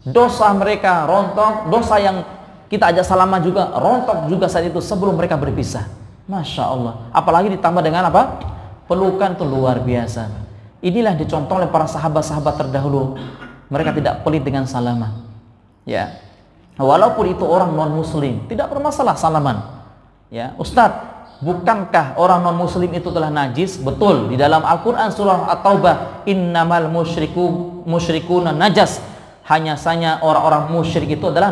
Dosa mereka rontok, dosa yang kita ajak salaman juga rontok juga saat itu sebelum mereka berpisah. Masya Allah. Apalagi ditambah dengan apa? Pelukan, itu luar biasa. Inilah dicontoh oleh para sahabat-sahabat terdahulu. Mereka tidak pelit dengan salaman. Ya. Walaupun itu orang non-muslim, tidak bermasalah salaman. Ya, Ustadz, bukankah orang non-muslim itu telah najis? Betul, di dalam Al-Quran surah At-Taubah, innamal musyrikuna najas. Hanya saja orang-orang musyrik itu adalah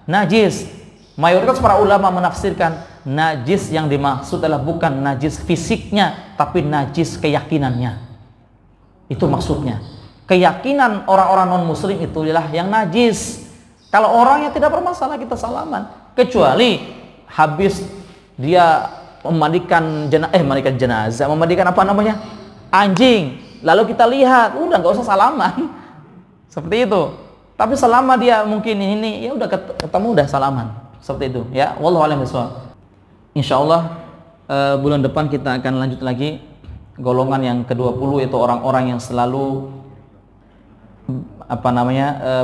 najis. Mayoritas para ulama menafsirkan najis yang dimaksud adalah bukan najis fisiknya, tapi najis keyakinannya. Itu maksudnya. Keyakinan orang-orang non-muslim itu adalah yang najis. Kalau orangnya tidak bermasalah kita salaman, kecuali habis dia memandikan jenazah, memandikan apa namanya? Anjing. Lalu kita lihat, udah nggak usah salaman. Seperti itu. Tapi selama dia mungkin ini, ya udah ketemu udah salaman. Seperti itu, ya. Wallahu a'lam bishawab. Insyaallah bulan depan kita akan lanjut lagi golongan yang ke-20, yaitu orang-orang yang selalu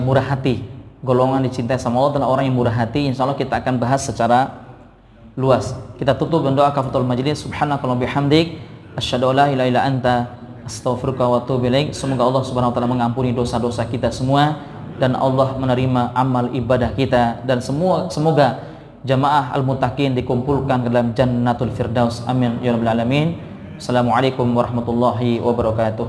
murah hati. Golongan dicintai sama Allah adalah orang yang murah hati. Insyaallah kita akan bahas secara luas. Kita tutup dengan doa kafatul majlis. Subhanakallahumma bihamdik asyhadu an la ilaha illa anta astaghfiruka wa atubu ilaik. Semoga Allah Subhanahu wa taala mengampuni dosa-dosa kita semua dan Allah menerima amal ibadah kita, dan semoga jamaah al-muttaqin dikumpulkan dalam jannatul firdaus. Amin ya rabbal alamin. Assalamualaikum warahmatullahi wabarakatuh.